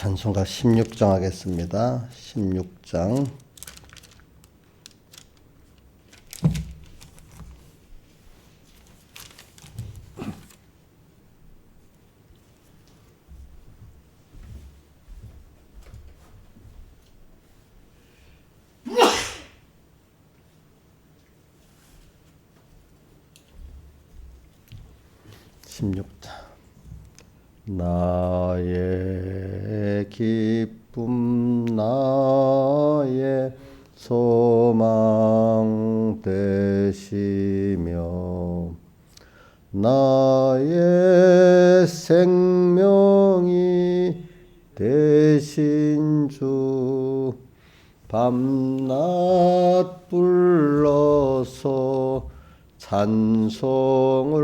찬송가 16장 하겠습니다. 16장. 나의 기쁨 나의 소망 되시며 나의 생명이 되신 주 밤낮 불러서 찬송을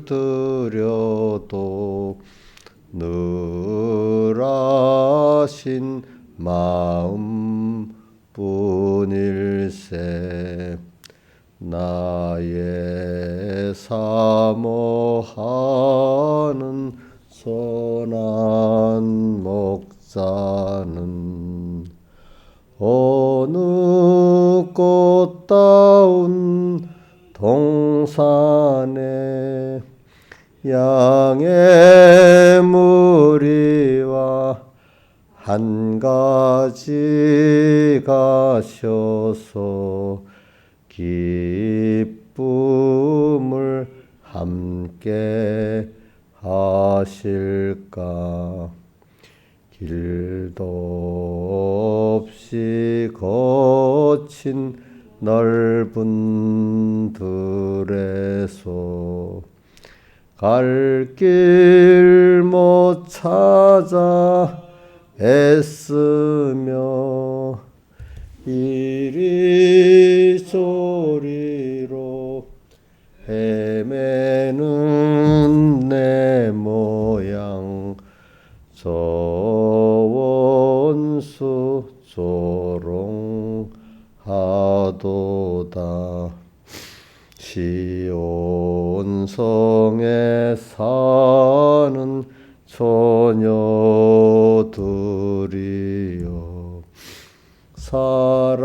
드려도 늘 하신 마음 뿐일세. 나의 사모하는 선한 목자는 어느 꽃다운 동산에 양의 무리와 한 가지 가셔서 기쁨을 함께 하실까. 길도 없이 거친 넓은 들에서 갈 길 못 찾아 애쓰며 이리저리로 헤매는 내 모양 저 원수 조롱하도다. 시온 성에 사는 처녀들이여 사랑하시는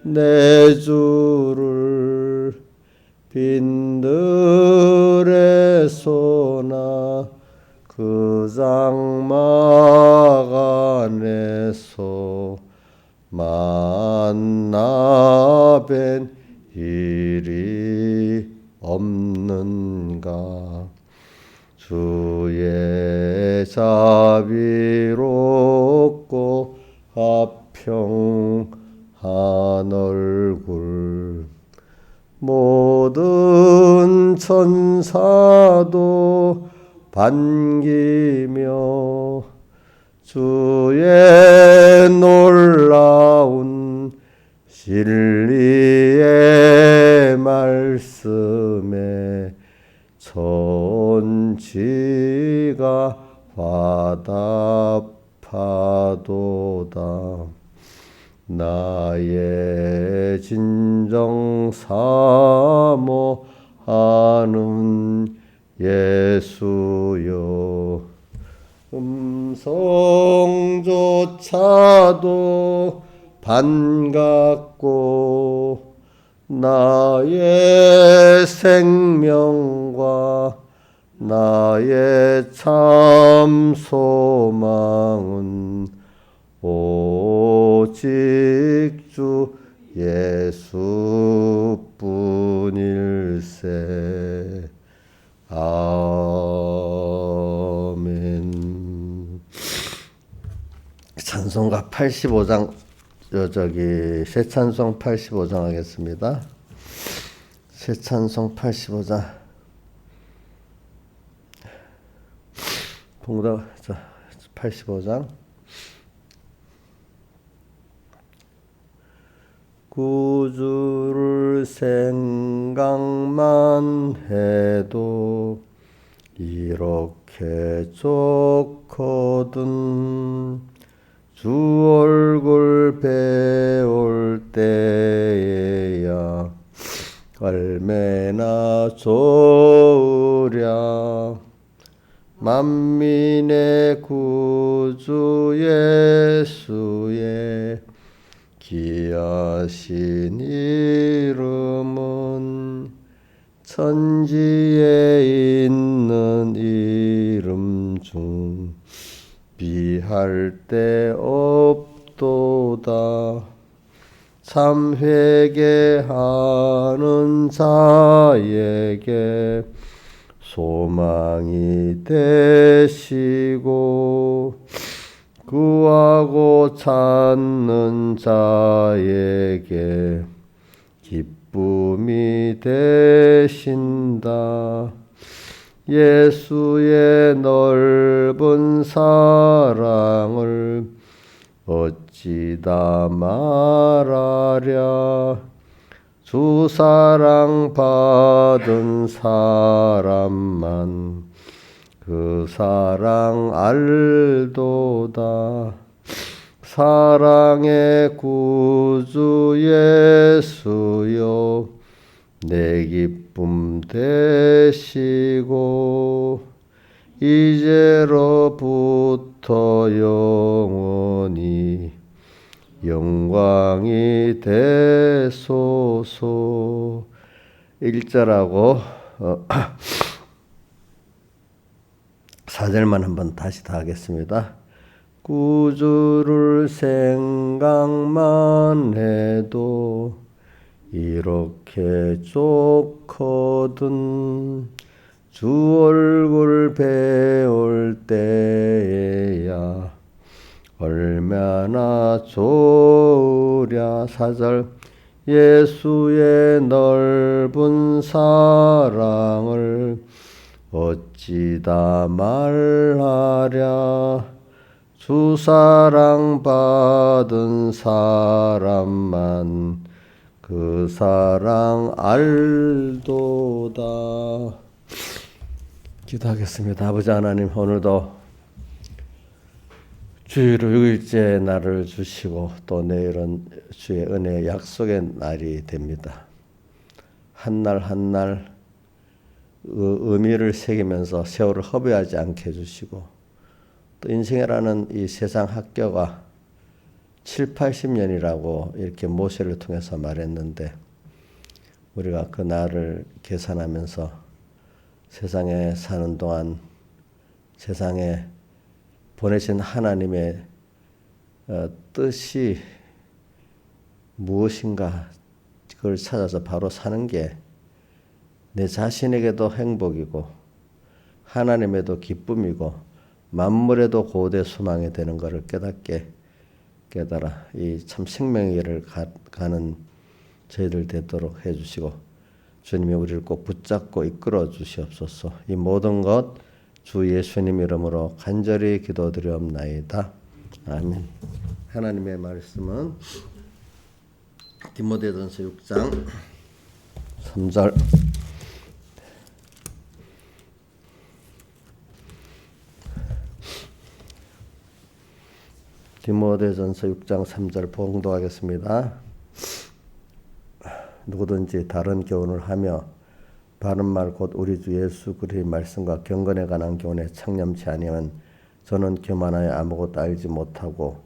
내 주를 빈들에서나 그 장막 안에서 만나 뵌 일이 없는가. 주의 자비롭고 화평한 얼굴 모든 천사도 반기며 주의 놀라운 진리의 말씀에 천지가 화답하도다. 나의 진정 사모하는 예수여 음성조차도 반갑고 나의 생명과 나의 참 소망은 오직 주 예수뿐일세. 아멘. 찬송가 85장 새 찬송 85장 하겠습니다. 새 찬송 85장 봉독 85장 구주를 생각만 해도 이렇게 좋거든. 주 얼굴 배울 때에야 얼마나 좋으랴. 만민의 구주 예수의 귀하신 이름은 천지에 있는 이름 중 비할 데 없도다. 참 회개하는 자에게 소망이 되시고 구하고 찾는 자에게 기쁨이 되신다. 예수의 넓은 사랑을 어찌 다 말하랴. 주 사랑 받은 사람만 그 사랑 알도다. 사랑의 구주 예수여 내 기쁨 되시고 이제로부터 영원히 영광이 되소서. 1절하고 4절만 한번 다시 다 하겠습니다. 구주를 생각만 해도 이렇게 좋거든. 주 얼굴 배울 때야 얼마나 좋으랴. 4절 예수의 넓은 사랑을 어찌 다 말하랴. 주 사랑 받은 사람만 그 사랑 알도다. 기도하겠습니다. 아버지 하나님, 오늘도 주일 6일째 날을 주시고 또 내일은 주의 은혜의 약속의 날이 됩니다. 한 날 한 날 의미를 새기면서 세월을 허비하지 않게 해주시고 또 인생이라는 이 세상 학교가 7, 80년이라고 이렇게 모세를 통해서 말했는데 우리가 그 날을 계산하면서 세상에 사는 동안 세상에 보내신 하나님의 뜻이 무엇인가 그걸 찾아서 바로 사는 게 내 자신에게도 행복이고 하나님에도 기쁨이고 만물에도 고대 소망이 되는 것을 깨달아 이 참 생명의 길을 가는 저희들 되도록 해주시고 주님이 우리를 꼭 붙잡고 이끌어 주시옵소서. 이 모든 것 주 예수님 이름으로 간절히 기도드리옵나이다. 아멘. 하나님의 말씀은 디모데전서 6장 3절 디모데전서 6장 3절 봉독하겠습니다. 누구든지 다른 교훈을 하며 바른 말 곧 우리 주 예수 그리스도의 말씀과 경건에 관한 교훈에 창념치 아니하면 저는 교만하여 아무것도 알지 못하고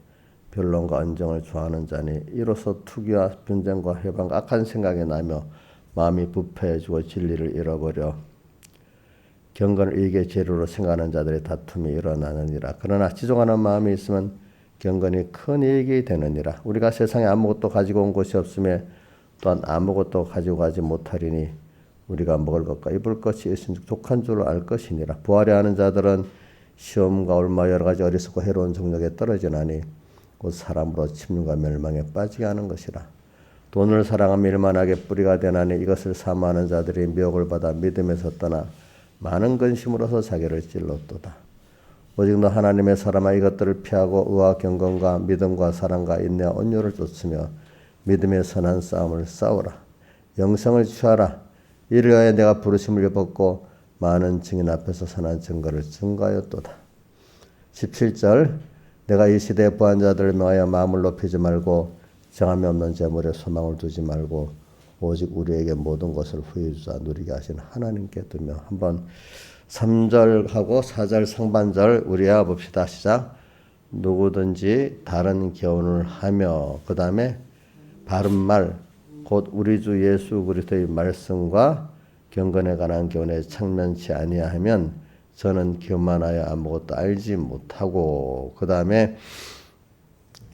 변론과 언정을 좋아하는 자니 이로써 투기와 분쟁과 회방과 악한 생각이 나며 마음이 부패해지고 진리를 잃어버려 경건을 이익의 재료로 생각하는 자들의 다툼이 일어나느니라. 그러나 지종하는 마음이 있으면 경건이 큰 이익이 되느니라. 우리가 세상에 아무것도 가지고 온 것이 없으며 또한 아무것도 가지고 가지 못하리니 우리가 먹을 것과 입을 것이 있은즉 족한 줄로 알 것이니라. 부하려 하는 자들은 시험과 올마 여러 가지 어리석고 해로운 정력에 떨어지나니 곧 사람으로 침륜과 멸망에 빠지게 하는 것이라. 돈을 사랑하며 일만하게 뿌리가 되나니 이것을 사모하는 자들이 미혹을 받아 믿음에서 떠나 많은 근심으로서 자기를 찔렀도다. 오직 너 하나님의 사람아 이것들을 피하고 의와 경건과 믿음과 사랑과 인내와 온유를 쫓으며 믿음의 선한 싸움을 싸우라. 영생을 취하라. 이를 위하여 내가 부르심을 입었고 많은 증인 앞에서 선한 증거를 증거하였도다. 17절 내가 이 시대의 부한 자들을 명하여 마음을 높이지 말고 정함이 없는 재물에 소망을 두지 말고 오직 우리에게 모든 것을 후히 주사 누리게 하신 하나님께 두며 한번 3절하고 4절 상반절 우리 외워봅시다. 시작. 누구든지 다른 교훈을 하며 그 다음에 바른말 곧 우리 주 예수 그리스도의 말씀과 경건에 관한 교훈에 참여치 아니하면 저는 교만하여 아무것도 알지 못하고 그 다음에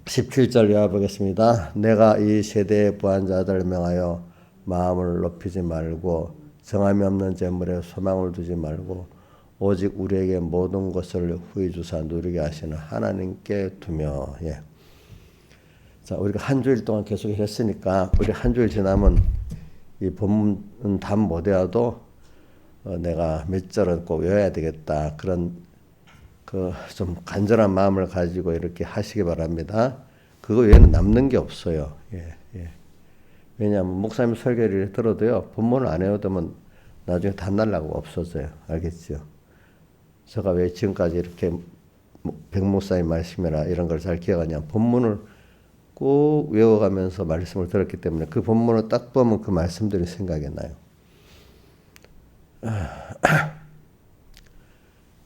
17절 외워보겠습니다. 내가 이 세대의 부한 자들을 명하여 마음을 높이지 말고 정함이 없는 재물에 소망을 두지 말고 오직 우리에게 모든 것을 후히 주사 누리게 하시는 하나님께 두며. 예. 자, 우리가 한 주일 동안 계속 했으니까 우리 한 주일 지나면 이 본문 답 못 외워도 내가 몇 절은 꼭 외워야 되겠다. 그런 그 좀 간절한 마음을 가지고 이렇게 하시기 바랍니다. 그거 외에는 남는 게 없어요. 예, 예. 왜냐하면 목사님 설교를 들어도요, 본문을 안 외우면 나중에 다 날라고 없어져요. 알겠죠? 제가 왜 지금까지 이렇게 백목사님 말씀이나 이런 걸 잘 기억하냐. 본문을 꼭 외워가면서 말씀을 들었기 때문에 그 본문을 딱 보면 그 말씀들이 생각이 나요.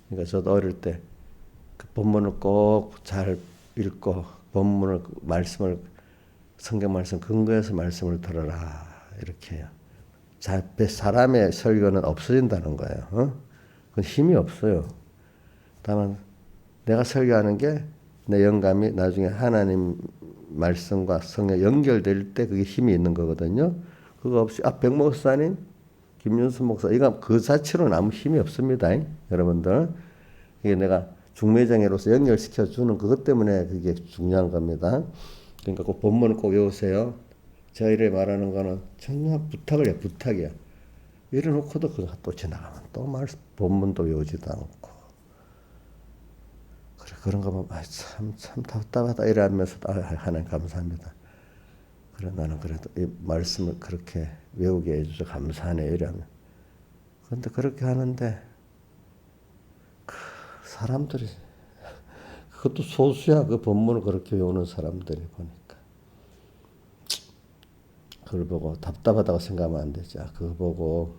그러니까 저도 어릴 때 그 본문을 꼭 잘 읽고 본문을 말씀을 성경 말씀 근거해서 말씀을 들어라 이렇게 해요. 사람의 설교는 없어진다는 거예요. 그건 힘이 없어요. 다만 내가 설교하는 게 내 영감이 나중에 하나님 말씀과 성경 연결될 때 그게 힘이 있는 거거든요. 그거 없이 백 목사님, 김윤수 목사 이거 그 자체로는 아무 힘이 없습니다. 여러분들 이게 내가 중매장애로서 연결시켜 주는 그것 때문에 그게 중요한 겁니다. 그러니까 꼭 본문을 꼭 외우세요. 제가 이래 말하는 거는 정말 부탁을 해, 부탁이야. 이래놓고도 그거 또 지나가면 또 본문도 외우지도 않고. 그래, 그런 거 보면, 참 답답하다. 이러면서, 하나님 감사합니다. 그래, 나는 그래도 이 말씀을 그렇게 외우게 해주셔서 감사하네. 이러면. 근데 그렇게 하는데, 사람들이, 그것도 소수야. 그 본문을 그렇게 외우는 사람들이 보니까. 그걸 보고 답답하다고 생각하면 안 되죠. 그거 보고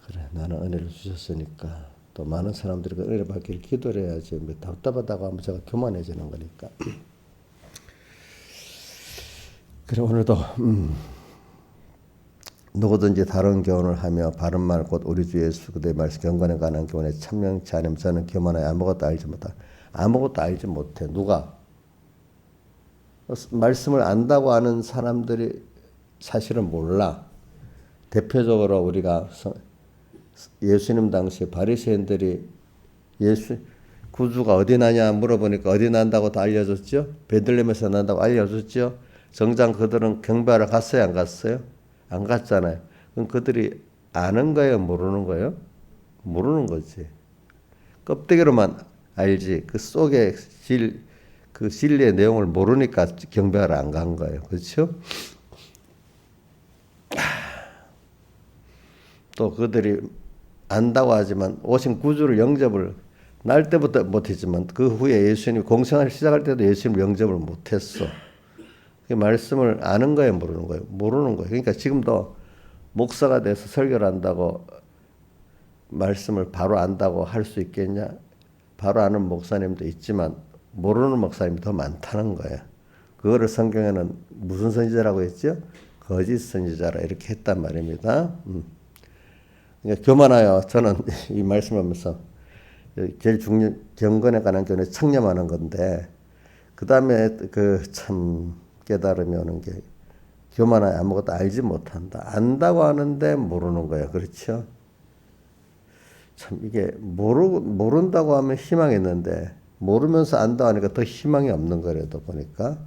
그래 나는 은혜를 주셨으니까 또 많은 사람들이 그 은혜를 받기를 기도를 해야지. 뭐 답답하다고 하면 제가 교만해지는 거니까. 그래 오늘도 누구든지 다른 교훈을 하며 바른 말 곧 우리 주 예수 그리스도의 말씀 경건에 관한 교훈에 참여치 않으면 저는 교만하여 아무것도 알지 못하. 아무것도 알지 못해. 누가? 말씀을 안다고 하는 사람들이 사실은 몰라. 대표적으로 우리가 예수님 당시 바리새인들이 예수 구주가 어디 나냐 물어보니까 어디 난다고 다 알려줬죠. 베들레헴에서 난다고 알려줬죠. 정작 그들은 경배하러 갔어요, 안 갔어요? 안 갔잖아요. 그럼 그들이 아는 거예요, 모르는 거예요? 모르는 거지. 껍데기로만 알지. 그 속에 그 진리의 내용을 모르니까 경배하러 안 간 거예요. 그렇죠? 또 그들이 안다고 하지만 오신 구주를 영접을 날 때부터 못했지만 그 후에 예수님이 공생활을 시작할 때도 예수님을 영접을 못했어. 그 말씀을 아는 거예요, 모르는 거예요? 모르는 거예요. 그러니까 지금도 목사가 돼서 설교를 한다고 말씀을 바로 안다고 할 수 있겠냐? 바로 아는 목사님도 있지만 모르는 목사님이 더 많다는 거예요. 그거를 성경에는 무슨 선지자라고 했죠? 거짓 선지자라 이렇게 했단 말입니다. 그러니까 교만하여 저는 이 말씀하면서 제일 중요한 경건에 관한 교훈에 청렴하는 건데 그 다음에 그 참 깨달음이 오는 게 교만하여 아무것도 알지 못한다. 안다고 하는데 모르는 거예요. 그렇죠? 참 이게 모른다고 하면 희망이 있는데 모르면서 안다고 하니까 더 희망이 없는 거래도 보니까.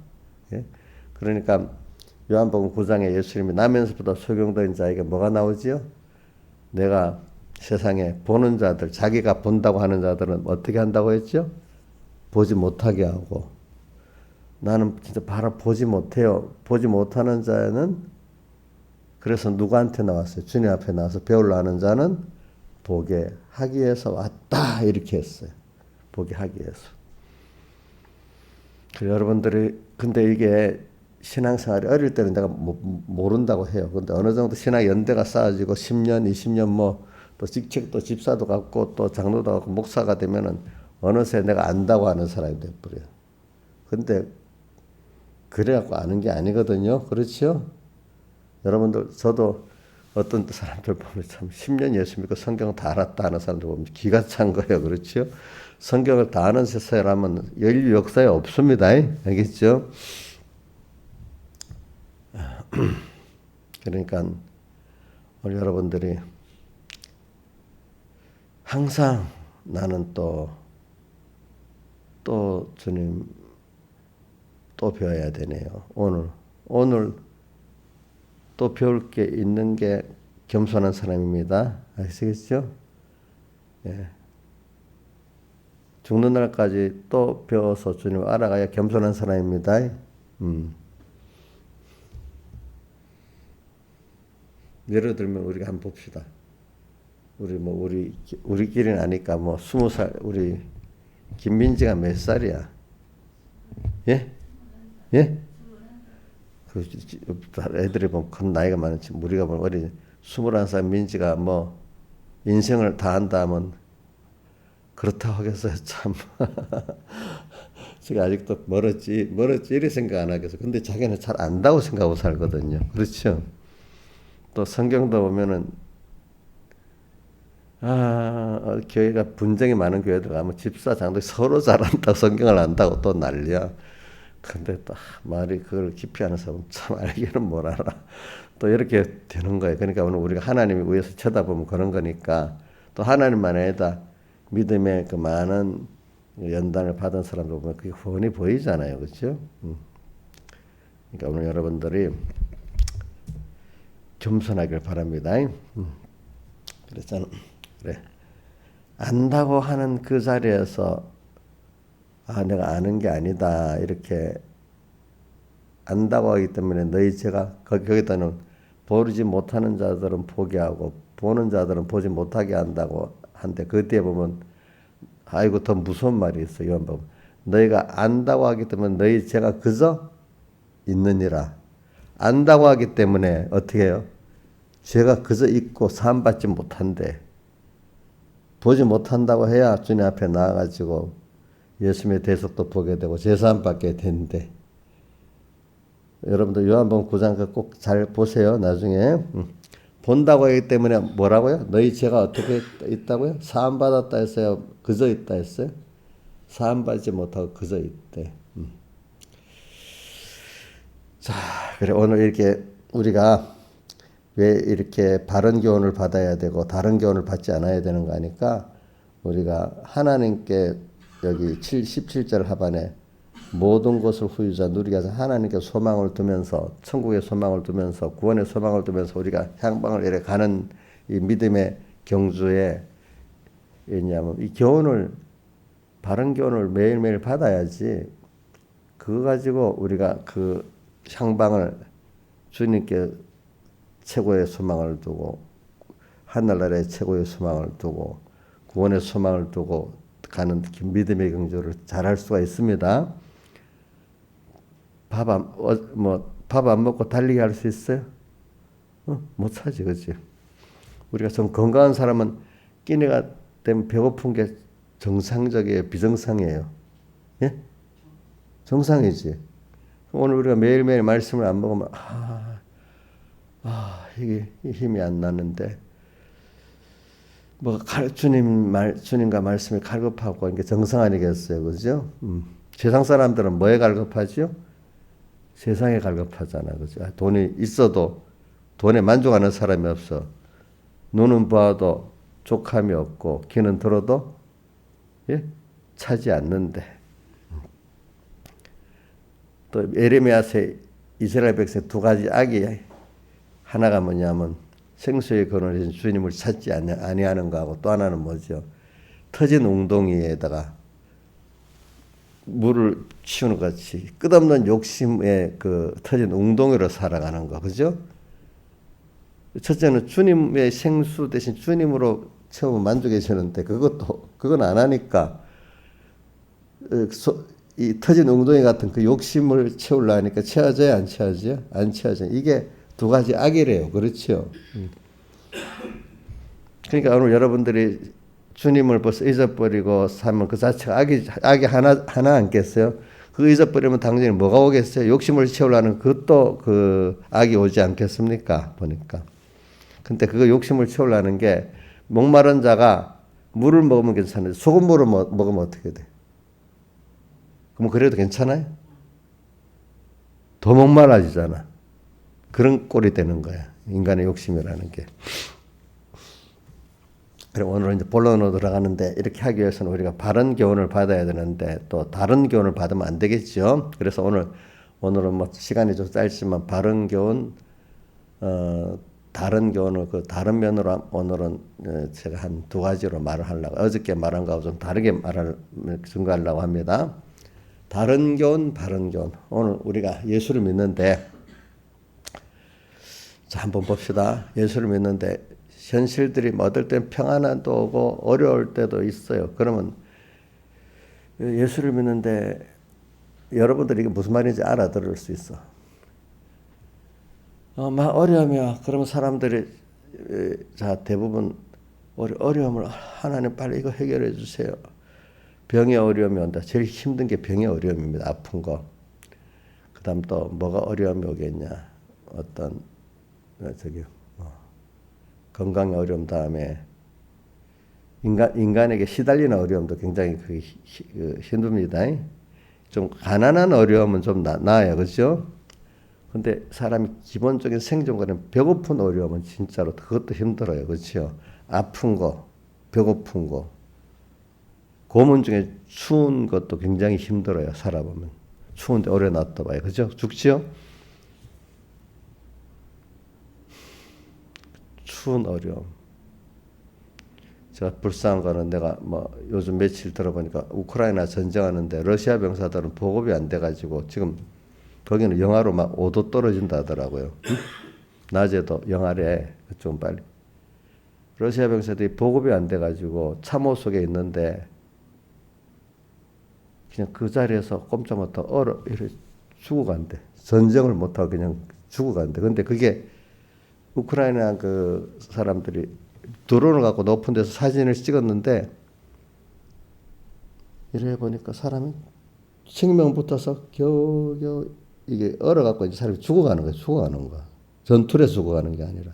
예? 그러니까 요한복음 9장에 예수님이 나면서부터 소경된 자에게 뭐가 나오지요? 내가 세상에 보는 자들, 자기가 본다고 하는 자들은 어떻게 한다고 했죠? 보지 못하게 하고 나는 진짜 바로 보지 못해요. 보지 못하는 자는 그래서 누구한테 나왔어요? 주님 앞에 나와서 배우려 하는 자는 보게 하기 위해서 왔다 이렇게 했어요. 보게 하기 위해서. 여러분들이 근데 이게 신앙생활이 어릴 때는 내가 모른다고 해요. 근데 어느 정도 신앙 연대가 쌓아지고 10년, 20년 뭐 또 직책도 집사도 갖고 또 장로도 갖고 목사가 되면은 어느새 내가 안다고 하는 사람이 돼버려요. 근데 그래갖고 아는 게 아니거든요. 그렇죠? 여러분들 저도 어떤 사람들 보면 참 10년 예수 믿고 성경 다 알았다 하는 사람들 보면 기가 찬 거예요. 그렇죠? 성경을 다 아는 사람은 인류 역사에 없습니다. 알겠죠? 그러니까 우리 여러분들이 항상 나는 또 주님 또 배워야 되네요. 오늘 또 배울 게 있는 게 겸손한 사람입니다. 아시겠죠? 예. 죽는 날까지 또 배워서 주님을 알아가야 겸손한 사람입니다. 예를 들면 우리가 한번 봅시다. 우리끼리는 아니까 20살 우리 김민지가 몇 살이야? 예? 예? 그 애들이 보면 큰 나이가 많지 우리가 보면 어린 21살 민지가 인생을 다 한다 하면 그렇다고 하겠어요. 참 제가 아직도 멀었지 이래 생각 안 하겠어. 근데 자기는 잘 안다고 생각하고 살거든요. 그렇죠? 또 성경도 보면은 교회가 분쟁이 많은 교회들 가면 집사 장도 서로 잘한다고 성경을 안다고 또 난리야. 근데 또 말이 그걸 깊이 하는 사람은 참 알기는 뭘 알아. 또 이렇게 되는 거예요. 그러니까 오늘 우리가 하나님이 위에서 쳐다보면 그런 거니까 또 하나님만 아니다 믿음의 그 많은 연단을 받은 사람들 보면 그게 훤히 보이잖아요. 그렇죠? 그러니까 오늘 여러분들이 겸손하길 바랍니다. 그랬잖아. 그래. 안다고 하는 그 자리에서 내가 아는 게 아니다. 이렇게 안다고 하기 때문에 너희 죄가 거기다는 보지 못하는 자들은 포기하고 보는 자들은 보지 못하게 한다고 한데 그 뒤에 보면 아이고 더 무서운 말이 있어. 요한 보면 너희가 안다고 하기 때문에 너희 죄가 그저 있느니라. 안다고 하기 때문에 어떻게 해요? 죄가 그저 있고 사함받지 못한대. 보지 못한다고 해야 주님 앞에 나와가지고 예수님의 대속도 보게 되고 제사함 받게 되는데 여러분들 요한복음 9장 꼭 잘 보세요. 나중에 본다고 하기 때문에 뭐라고요? 너희 죄가 어떻게 있다고요? 사함 받았다 했어요? 그저 있다 했어요? 사함 받지 못하고 그저 있대. 자, 그래 오늘 이렇게 우리가 왜 이렇게 바른 교훈을 받아야 되고 다른 교훈을 받지 않아야 되는 거 아니까 우리가 하나님께 여기 17절 하반에 모든 것을 후유자 누리게 하사 하나님께 소망을 두면서 천국의 소망을 두면서 구원의 소망을 두면서 우리가 향방을 이래 가는 이 믿음의 경주에 있냐면 이 교훈을 바른 교훈을 매일매일 받아야지 그거 가지고 우리가 그 향방을 주님께 최고의 소망을 두고 하늘나라의 최고의 소망을 두고 구원의 소망을 두고 가는 믿음의 경주를 잘할 수가 있습니다. 밥 안 먹고 달리기 할 수 있어요? 못 하지, 그렇지? 우리가 좀 건강한 사람은 끼니가 되면 배고픈 게 정상적이에요, 비정상이에요? 예? 정상이지. 오늘 우리가 매일매일 말씀을 안 먹으면 이게 힘이 안 나는데 주님과 말씀이 갈급하고 이게 정상 아니겠어요, 그죠? 세상 사람들은 뭐에 갈급하죠? 세상에 갈급하잖아, 그죠? 돈이 있어도 돈에 만족하는 사람이 없어. 눈은 봐도 족함이 없고 귀는 들어도 차지 않는데. 또 예레미야서 이스라엘 백성 두 가지 악이 하나가 뭐냐면 생수의 근원을 해준 주님을 찾지 아니하는 거하고 또 하나는 뭐죠? 터진 웅덩이에다가 물을 치우는 것 같이 끝없는 욕심의 그 터진 웅덩이로 살아가는 거, 그죠? 첫째는 주님의 생수 대신 주님으로 채우면 만족해지는데 그건 안 하니까 이 터진 웅덩이 같은 그 욕심을 채우려니까 채워져요, 안 채워져요? 안 채워져요. 이게 두 가지 악이래요. 그렇죠? 그러니까 오늘 여러분들이 주님을 벌써 잊어버리고 살면 그 자체가 악이 하나 않겠어요? 그 잊어버리면 당연히 뭐가 오겠어요? 욕심을 채우려는 그것도 그 악이 오지 않겠습니까? 보니까. 근데 그거 욕심을 채우려는 게 목마른 자가 물을 먹으면 괜찮은데 소금물을 먹으면 어떻게 돼? 그럼 그래도 괜찮아요? 더 목말라지잖아. 그런 꼴이 되는 거야. 인간의 욕심이라는 게. 그럼 오늘은 이제 본론으로 들어가는데 이렇게 하기 위해서는 우리가 바른 교훈을 받아야 되는데 또 다른 교훈을 받으면 안 되겠죠. 그래서 오늘은 뭐 시간이 좀 짧지만 바른 교훈, 다른 교훈을 그 다른 면으로 오늘은 제가 한 두 가지로 말을 하려고 어저께 말한 거하고 좀 다르게 증거하려고 합니다. 다른 교훈, 바른 교훈. 오늘 우리가 예수를 믿는데 자 한번 봅시다. 예수를 믿는데 현실들이 뭐 어떨 땐 평안함도 오고 어려울 때도 있어요. 그러면 예수를 믿는데 여러분들이 이게 무슨 말인지 알아들을 수 있어. 막 어려우면 그러면 사람들이 자 대부분 어려움을 하나님 빨리 이거 해결해 주세요. 병의 어려움이 온다. 제일 힘든 게 병의 어려움입니다. 아픈 거. 그 다음 또 뭐가 어려움이 오겠냐. 어떤 건강의 어려움 다음에 인간에게 시달리는 어려움도 굉장히 힘듭니다. 좀 가난한 어려움은 좀 나아요. 그렇죠? 근데 사람이 기본적인 생존과는 배고픈 어려움은 진짜로 그것도 힘들어요. 그렇죠? 아픈 거, 배고픈 거. 고문 중에 추운 것도 굉장히 힘들어요. 살아보면. 추운데 오래 놔둬 봐요. 그죠? 죽지요? 추운 어려움. 제가 불쌍한 거는 내가 뭐 요즘 며칠 들어보니까 우크라이나 전쟁하는데 러시아 병사들은 보급이 안 돼가지고 지금 거기는 영하로 막 5도 떨어진다 하더라고요. 낮에도 영하래. 좀 빨리. 러시아 병사들이 보급이 안 돼가지고 참호 속에 있는데 그냥 그 자리에서 꼼짝 못하고 이렇게 죽어간대. 전쟁을 못하고 그냥 죽어간대. 근데 그게 우크라이나 그 사람들이 드론을 갖고 높은 데서 사진을 찍었는데 이래 보니까 사람이 생명 붙어서 겨우겨우 이게 얼어갖고 이제 사람이 죽어가는 거야. 죽어가는 거야. 전투에 죽어가는 게 아니라.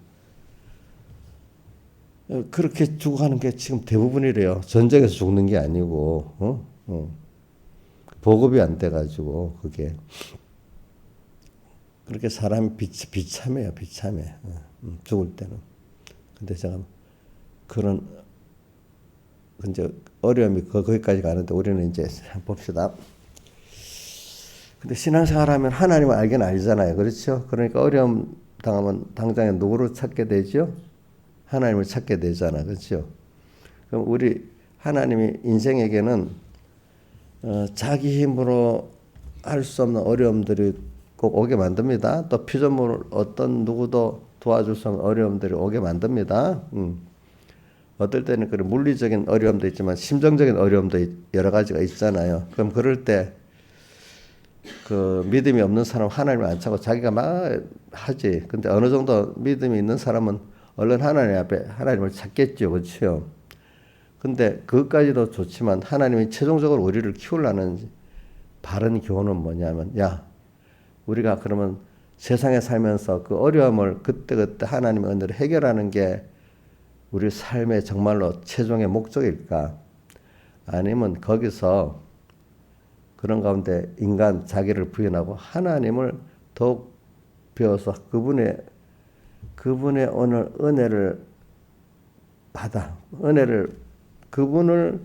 그렇게 죽어가는 게 지금 대부분이래요. 전쟁에서 죽는 게 아니고 보급이 안 돼가지고 그게 그렇게 사람이 비참해요. 비참해. 죽을 때는. 근데 제가 그런 이제 어려움이 거기까지 가는데 우리는 이제 한번 봅시다. 근데 신앙생활하면 하나님을 알긴 알잖아요. 그렇죠? 그러니까 어려움 당하면 당장에 누구를 찾게 되죠? 하나님을 찾게 되잖아. 그렇죠? 그럼 우리 하나님이 인생에게는 자기 힘으로 할 수 없는 어려움들이 꼭 오게 만듭니다. 또 피조물 어떤 누구도 도와줄 수 없는 어려움들이 오게 만듭니다. 어떨 때는 그런 물리적인 어려움도 있지만 심정적인 어려움도 여러 가지가 있잖아요. 그럼 그럴 때 그 믿음이 없는 사람은 하나님을 안 찾고 자기가 막 하지. 근데 어느 정도 믿음이 있는 사람은 얼른 하나님 앞에 하나님을 찾겠죠. 그렇죠? 근데 그것까지도 좋지만 하나님이 최종적으로 우리를 키우려는 바른 교훈은 뭐냐면 야 우리가 그러면 세상에 살면서 그 어려움을 그때그때 하나님의 은혜로 해결하는 게 우리 삶의 정말로 최종의 목적일까? 아니면 거기서 그런 가운데 인간 자기를 부인하고 하나님을 더욱 배워서 그분의 오늘 은혜를 받아 그분을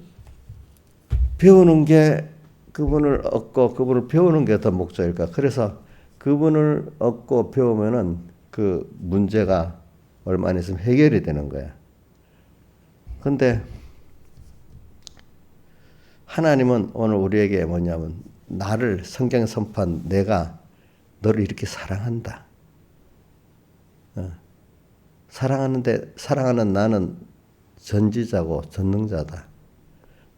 배우는 게 그분을 얻고 그분을 배우는 게 더 목적일까? 그래서 그분을 얻고 배우면은 그 문제가 얼마 안 있으면 해결이 되는 거야. 근데 하나님은 오늘 우리에게 뭐냐면 나를 성경에 선포한 내가 너를 이렇게 사랑한다. 사랑하는 나는 전지자고 전능자다.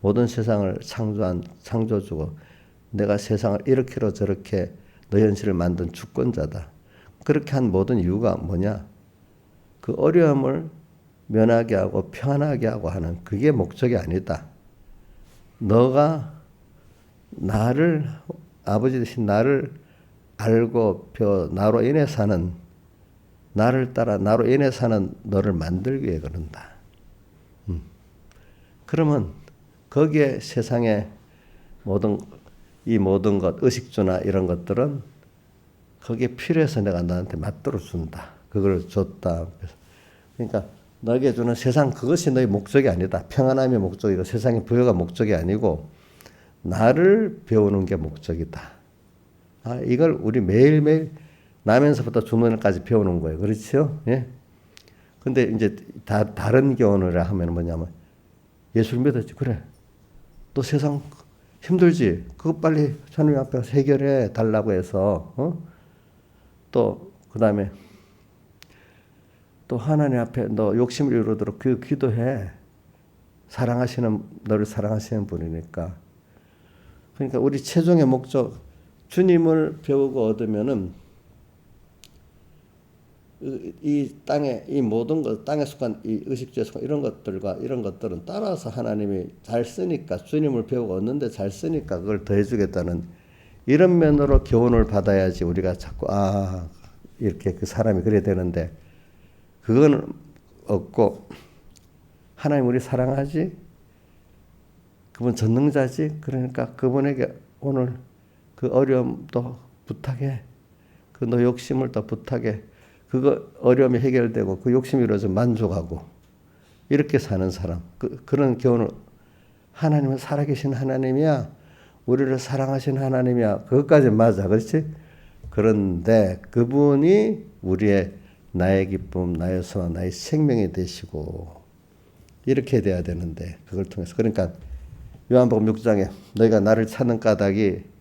모든 세상을 창조한 창조주고 내가 세상을 이렇게로 저렇게 너 현실을 만든 주권자다. 그렇게 한 모든 이유가 뭐냐? 그 어려움을 면하게 하고 편하게 하고 하는 그게 목적이 아니다. 너가 나를 아버지 대신 나를 알고 나로 인해 사는 나를 따라 나로 인해 사는 너를 만들기 위해 그런다. 그러면 거기에 세상의 모든 것 의식주나 이런 것들은 거기에 필요해서 내가 너한테 맞들어 준다. 그걸 줬다. 그러니까 너에게 주는 세상 그것이 너의 목적이 아니다. 평안함이 목적이고 세상의 부여가 목적이 아니고 나를 배우는 게 목적이다. 이걸 우리 매일매일 나면서부터 죽는날까지 배우는 거예요. 그렇죠? 예. 근데 이제 다른 교훈을 하면 뭐냐면 예수를 믿었지. 그래. 또 세상 힘들지. 그거 빨리 하나님 앞에 해결해 달라고 해서 또 그다음에 또 하나님 앞에 너 욕심을 이루도록 그 기도해. 너를 사랑하시는 분이니까. 그러니까 우리 최종의 목적 주님을 배우고 얻으면은 이 땅에 이 모든 것 땅에 속한 이 의식주에 속한 이런 것들은 따라서 하나님이 잘 쓰니까 주님을 배우고 얻는데 잘 쓰니까 그걸 더해주겠다는 이런 면으로 교훈을 받아야지 우리가 자꾸 이렇게 그 사람이 그래야 되는데 그건 없고 하나님 우리 사랑하지 그분 전능자지 그러니까 그분에게 오늘 그 어려움도 부탁해 그 너 욕심을 더 부탁해 그거 어려움이 해결되고 그 욕심이 이루어져 만족하고 이렇게 사는 사람 그런 교훈을 하나님은 살아계신 하나님이야 우리를 사랑하신 하나님이야 그것까지 맞아 그렇지? 그런데 그분이 우리의 나의 기쁨 나의 소망 나의 생명이 되시고 이렇게 돼야 되는데 그걸 통해서 그러니까 요한복음 6장에 너희가 나를 찾는 까닭이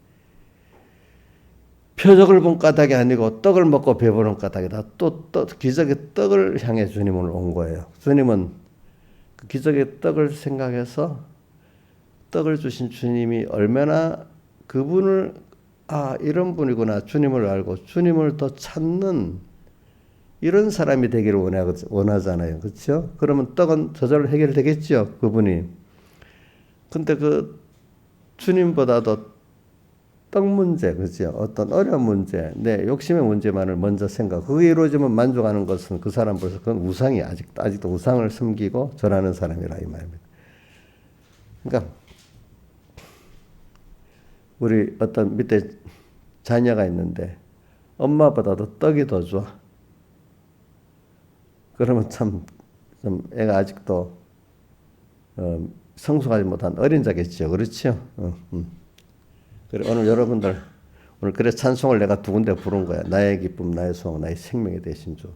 표적을 본 까닭이 아니고 떡을 먹고 배부른 까닭이다. 또 기적의 떡을 향해 주님을 온 거예요. 주님은 그 기적의 떡을 생각해서 떡을 주신 주님이 얼마나 그분을 이런 분이구나 주님을 알고 주님을 더 찾는 이런 사람이 되기를 원하잖아요. 그렇죠? 그러면 떡은 저절로 해결되겠죠. 그분이. 근데 그 주님보다도 떡 문제, 그죠? 어떤 어려운 문제, 내 욕심의 문제만을 먼저 그게 이루어지면 만족하는 것은 그 사람 벌써 그건 우상이 아직도 우상을 섬기고 절하는 사람이라 이 말입니다. 그러니까 우리 어떤 밑에 자녀가 있는데 엄마보다도 떡이 더 좋아. 그러면 좀 애가 아직도 성숙하지 못한 어린 자겠죠. 그렇죠? 그래, 오늘 여러분들, 오늘 그래 찬송을 내가 두 군데 부른 거야. 나의 기쁨, 나의 소망, 나의 생명이 되신 주.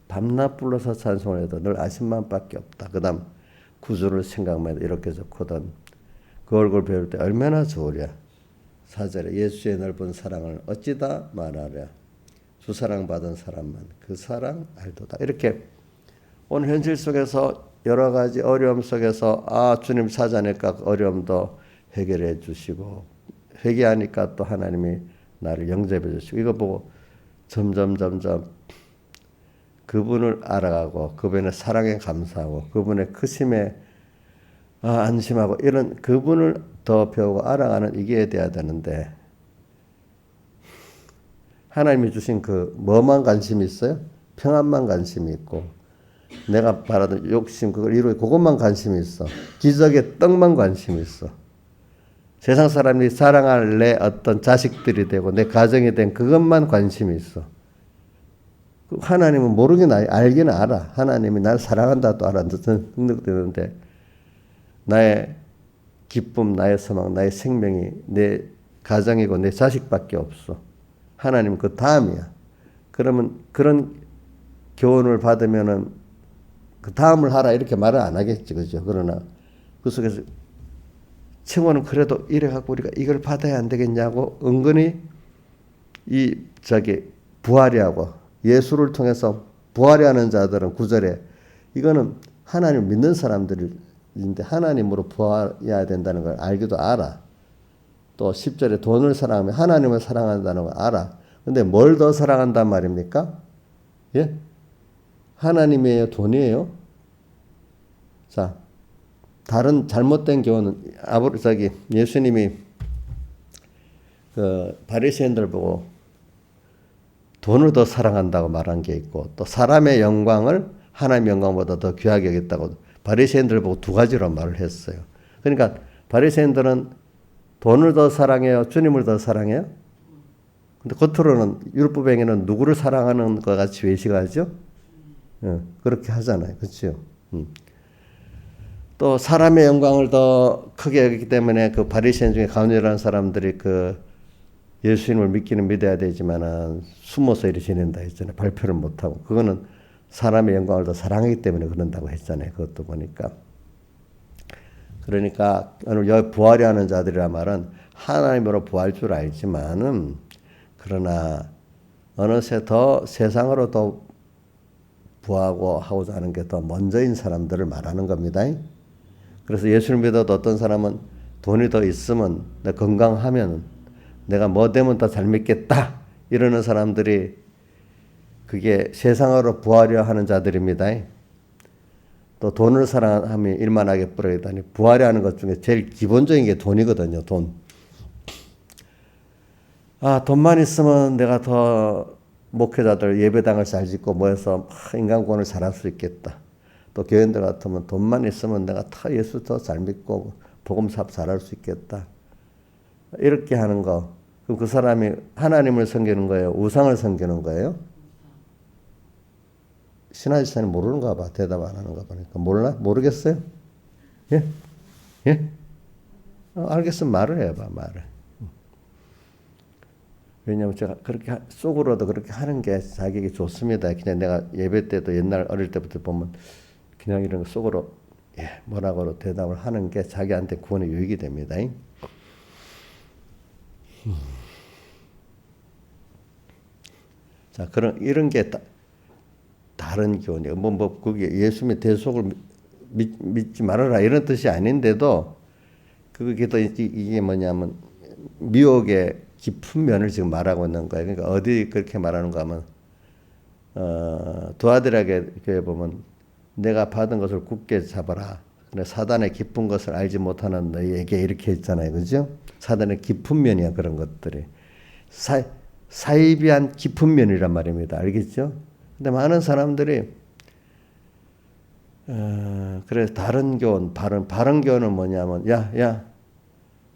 밤낮 불러서 찬송을 해도 늘 아신만밖에 없다. 그 다음 구주를 생각만 해도 이렇게 좋거든. 그 얼굴 배울 때 얼마나 좋으랴. 4절에 예수의 넓은 사랑을 어찌다 말하랴. 주 사랑받은 사람만 그 사랑 알도다. 이렇게 오늘 현실 속에서 여러 가지 어려움 속에서 주님 찾아내니까 어려움도 해결해 주시고 회개하니까 또 하나님이 나를 영접해 주시고 이거 보고 점점 그분을 알아가고 그분의 사랑에 감사하고 그분의 크심에 안심하고 이런 그분을 더 배우고 알아가는 이게 돼야 되는데 하나님이 주신 그 뭐만 관심이 있어요? 평안만 관심이 있고 내가 바라던 욕심 그걸 이루고 그것만 관심이 있어. 기적의 떡만 관심이 있어. 세상 사람이 사랑할 내 어떤 자식들이 되고 내 가정이 된 그것만 관심이 있어. 하나님은 모르긴 알긴 알아. 하나님이 날 사랑한다 또 알아. 능력되는데 나의 기쁨, 나의 소망, 나의 생명이 내 가정이고 내 자식밖에 없어. 하나님은 그 다음이야. 그러면 그런 교훈을 받으면은 그 다음을 하라 이렇게 말을 안 하겠지, 그죠? 그러나 그 속에서 청원은 그래도 이래갖고 우리가 이걸 받아야 안 되겠냐고 은근히 부활이하고 예수를 통해서 부활하는 자들은 9절에 이거는 하나님을 믿는 사람들인데 하나님으로 부활해야 된다는 걸 알기도 알아. 또 10절에 돈을 사랑하면 하나님을 사랑한다는 걸 알아. 근데 뭘 더 사랑한단 말입니까? 예? 하나님이에요? 돈이에요? 자, 다른 잘못된 교훈은 예수님이 그 바리새인들 보고 돈을 더 사랑한다고 말한 게 있고, 또 사람의 영광을 하나님의 영광보다 더 귀하게 여겼다고 바리새인들 보고 두 가지로 말을 했어요. 그러니까 바리새인들은 돈을 더 사랑해요, 주님을 더 사랑해요? 근데 겉으로는 율법행위는 누구를 사랑하는 것 같이 외식하죠? 그렇게 하잖아요. 그렇죠? 또 사람의 영광을 더 크게 여기기 때문에 그 바리새인 중에 가룟유다라는 사람들이 그 예수님을 믿기는 믿어야 되지만은 숨어서 이렇게 지낸다 했잖아요. 발표를 못하고. 그거는 사람의 영광을 더 사랑하기 때문에 그런다고 했잖아요. 그것도 보니까. 그러니까 오늘 부활이 하는 자들이란 말은 하나님으로 부활 줄 알지만은 그러나 어느새 더 세상으로 더 부하고 하고자 하는 게 더 먼저인 사람들을 말하는 겁니다. 그래서 예수를 믿어도 어떤 사람은 돈이 더 있으면, 내가 건강하면, 내가 뭐 되면 더 잘 믿겠다 이러는 사람들이 그게 세상으로 부하려 하는 자들입니다. 또 돈을 사랑하며 일만하게 뿌려다니 부하려 하는 것 중에 제일 기본적인 게 돈이거든요. 돈. 돈만 있으면 내가 더 목회자들 예배당을 잘 짓고 모여서 인간권을 잘할 수 있겠다. 또 교인들 같으면 돈만 있으면 내가 더 예수 더 잘 믿고 복음 사업 잘할 수 있겠다. 이렇게 하는 거. 그럼 그 사람이 하나님을 섬기는 거예요? 우상을 섬기는 거예요? 신하지사는 모르는가 봐. 대답 안 하는가 보니까. 몰라? 모르겠어요? 예? 예? 알겠으면 말을 해봐, 말을. 왜냐하면 제가 그렇게 속으로도 그렇게 하는 게 자기에게 좋습니다. 그냥 내가 예배 때도 옛날 어릴 때부터 보면 그냥 이런 거 속으로 뭐라고 대답을 하는 게 자기한테 구원의 유익이 됩니다. 자, 이런 게 다른 교훈이에요. 그게 예수님의 대속을 믿지 말아라 이런 뜻이 아닌데도 그게 또 이게 뭐냐면 미혹의 깊은 면을 지금 말하고 있는 거예요. 그러니까 어디 그렇게 말하는가 하면 두아디락에 교회 보면 내가 받은 것을 굳게 잡아라. 사단의 깊은 것을 알지 못하는 너희에게 이렇게 했잖아요. 그죠? 사단의 깊은 면이야 그런 것들이. 사이비한 깊은 면이란 말입니다. 알겠죠? 근데 많은 사람들이 그래서 다른 교훈, 바른 교훈은 뭐냐면 야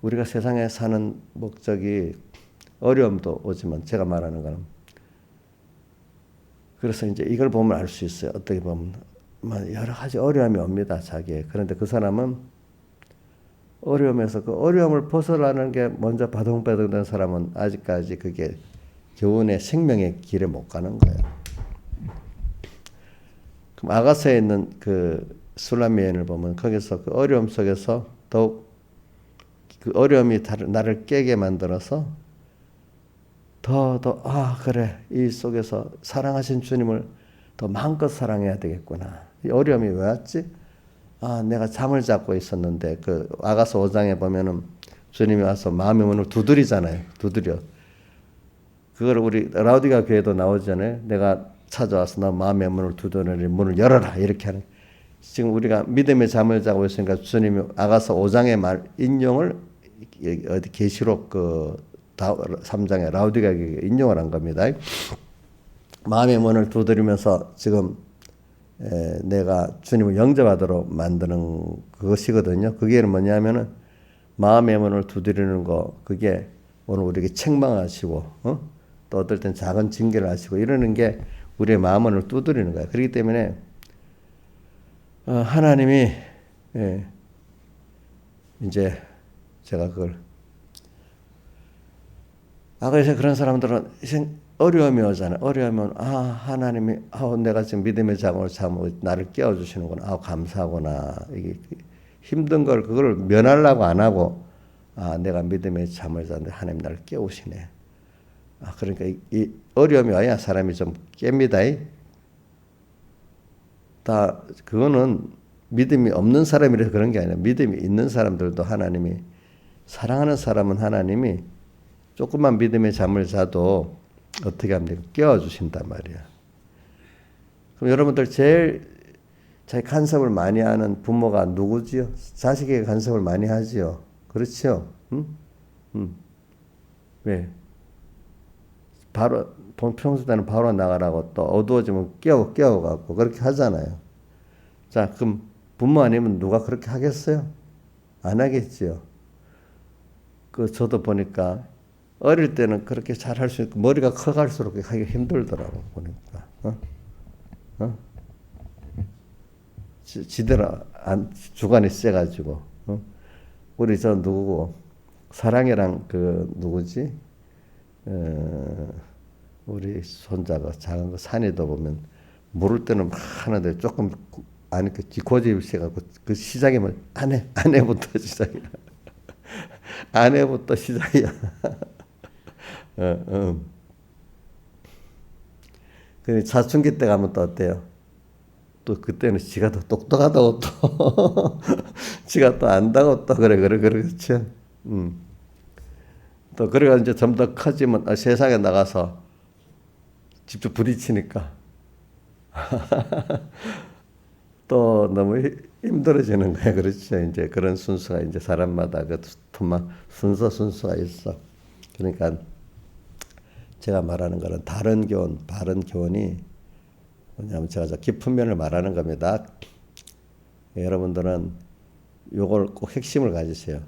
우리가 세상에 사는 목적이 어려움도 오지만 제가 말하는 거는 그래서 이제 이걸 보면 알 수 있어요. 어떻게 보면 여러 가지 어려움이 옵니다. 자기에. 그런데 그 사람은 어려움에서 그 어려움을 벗어나는 게 먼저 바둥바둥 된 사람은 아직까지 그게 교훈의 생명의 길에 못 가는 거예요. 그럼 아가서에 있는 그 술라미엔을 보면 거기서 그 어려움 속에서 더욱 그 어려움이 나를 깨게 만들어서 그래. 이 속에서 사랑하신 주님을 더 마음껏 사랑해야 되겠구나. 이 어려움이 왜 왔지? 내가 잠을 잡고 있었는데, 그 아가서 5장에 보면은 주님이 와서 마음의 문을 두드리잖아요. 두드려. 그걸 우리 라우디가 교회도 나오잖아요. 내가 찾아와서 나 마음의 문을 두드리니 문을 열어라. 이렇게 하는. 지금 우리가 믿음의 잠을 자고 있으니까 주님이 아가서 5장의 말 인용을 어디 계시록 3장에 라우디가 인용을 한 겁니다. 마음의 문을 두드리면서 지금 내가 주님을 영접하도록 만드는 그것이거든요. 그게 뭐냐면은 마음의 문을 두드리는 거, 그게 오늘 우리에게 책망하시고, 또 어떨 땐 작은 징계를 하시고 이러는 게 우리의 마음을 두드리는 거예요. 그렇기 때문에 하나님이 이제 제가 그걸 그래서 그런 사람들은 어려움이 오잖아요. 어려우면 하나님이 내가 지금 믿음의 잠을 자고 나를 깨워주시는구나. 감사하구나. 이게 힘든 걸 그걸 면하려고 안 하고 내가 믿음의 잠을 자는데 하나님 나를 깨우시네. 그러니까 이 어려움이 와야 사람이 좀 깹니다. 다 그거는 믿음이 없는 사람이라서 그런 게 아니라 믿음이 있는 사람들도 하나님이 사랑하는 사람은 하나님이 조금만 믿음의 잠을 자도 어떻게 합니까? 깨워주신단 말이야. 그럼 여러분들 제일 자기 간섭을 많이 하는 부모가 누구지요? 자식에게 간섭을 많이 하지요. 그렇죠? 응? 응. 왜? 바로 평소 때는 바로 나가라고 또 어두워지면 깨워갖고 그렇게 하잖아요. 자, 그럼 부모 아니면 누가 그렇게 하겠어요? 안 하겠지요. 저도 보니까 어릴 때는 그렇게 잘 할 수 있고 머리가 커갈수록 하기 힘들더라고 보니까. 어? 지대로 주관이 세가지고. 우리 저 누구고 사랑이랑 누구지? 우리 손자가 작은 거 산에도 보면 물을 때는 막 하는데 조금 아니 고집이 있어갖고 그 시작이면 아내부터 시작이야. 아내부터 시작이야. 그 사춘기 때 가면 또 어때요? 또 그때는 지가 더 똑똑하다고 또 지가 또 안다고 또 그렇죠. 또 그래가 이제 좀 더 커지면 세상에 나가서 직접 부딪히니까 또 너무 힘들어지는 거야. 그렇죠. 이제 그런 순서가 이제 사람마다 순서가 있어. 그러니까 제가 말하는 거는 바른 교훈이 뭐냐면 제가 깊은 면을 말하는 겁니다. 여러분들은 요걸 꼭 핵심을 가지세요.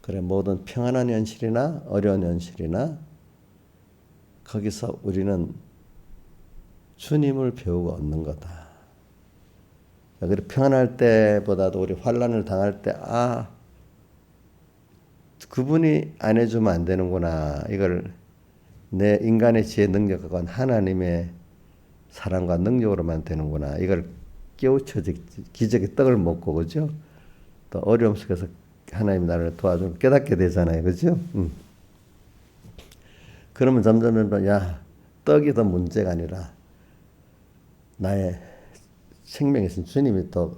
그래, 모든 평안한 현실이나 어려운 현실이나 거기서 우리는 주님을 배우고 얻는 거다. 그래, 평안할 때보다도 우리 환난을 당할 때, 그분이 안 해주면 안 되는구나. 이걸 내 인간의 지혜 능력과 하나님의 사랑과 능력으로만 되는구나. 이걸 깨우쳐지 기적의 떡을 먹고, 그죠? 또 어려움 속에서 하나님 나를 도와주면 깨닫게 되잖아요. 그죠? 그러면 점점, 떡이 더 문제가 아니라 나의 생명에 있는 주님이 더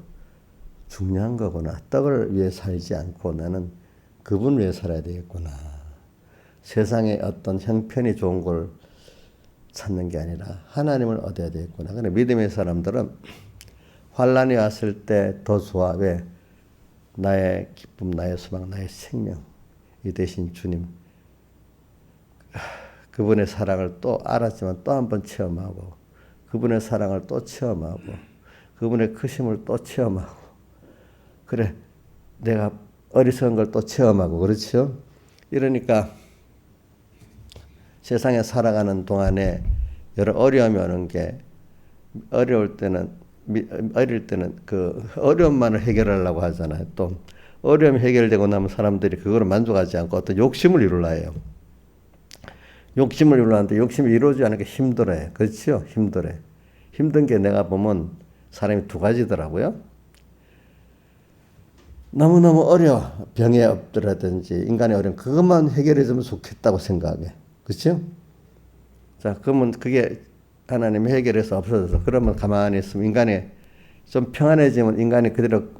중요한 거구나. 떡을 위해 살지 않고 나는 그분 위해 살아야 되겠구나. 세상에 어떤 형편이 좋은 걸 찾는 게 아니라 하나님을 얻어야 되겠구나. 근데 믿음의 사람들은 환란이 왔을 때 더 좋아. 왜? 나의 기쁨, 나의 소망, 나의 생명 이 대신 주님 그분의 사랑을 또 알았지만 또 한 번 체험하고 그분의 사랑을 또 체험하고 그분의 크심을 또 체험하고 그래 내가 어리석은 걸 또 체험하고 그렇죠? 이러니까 세상에 살아가는 동안에 여러 어려움이 오는 게 어릴 때는 그 어려움만을 해결하려고 하잖아요. 또 어려움이 해결되고 나면 사람들이 그거를 만족하지 않고 어떤 욕심을 이루려 해요. 욕심을 이루려 하는데 욕심이 이루어지지 않으니까 힘들어요. 그렇죠? 힘들어요. 힘든 게 내가 보면 사람이 두 가지더라고요. 너무너무 어려워. 병에 엎드라든지 인간의 어려움 그것만 해결해주면 좋겠다고 생각해. 그렇죠? 자, 그러면 그게 하나님이 해결해서 없어져서 그러면 가만히 있으면 인간이 좀 평안해지면 인간이 그대로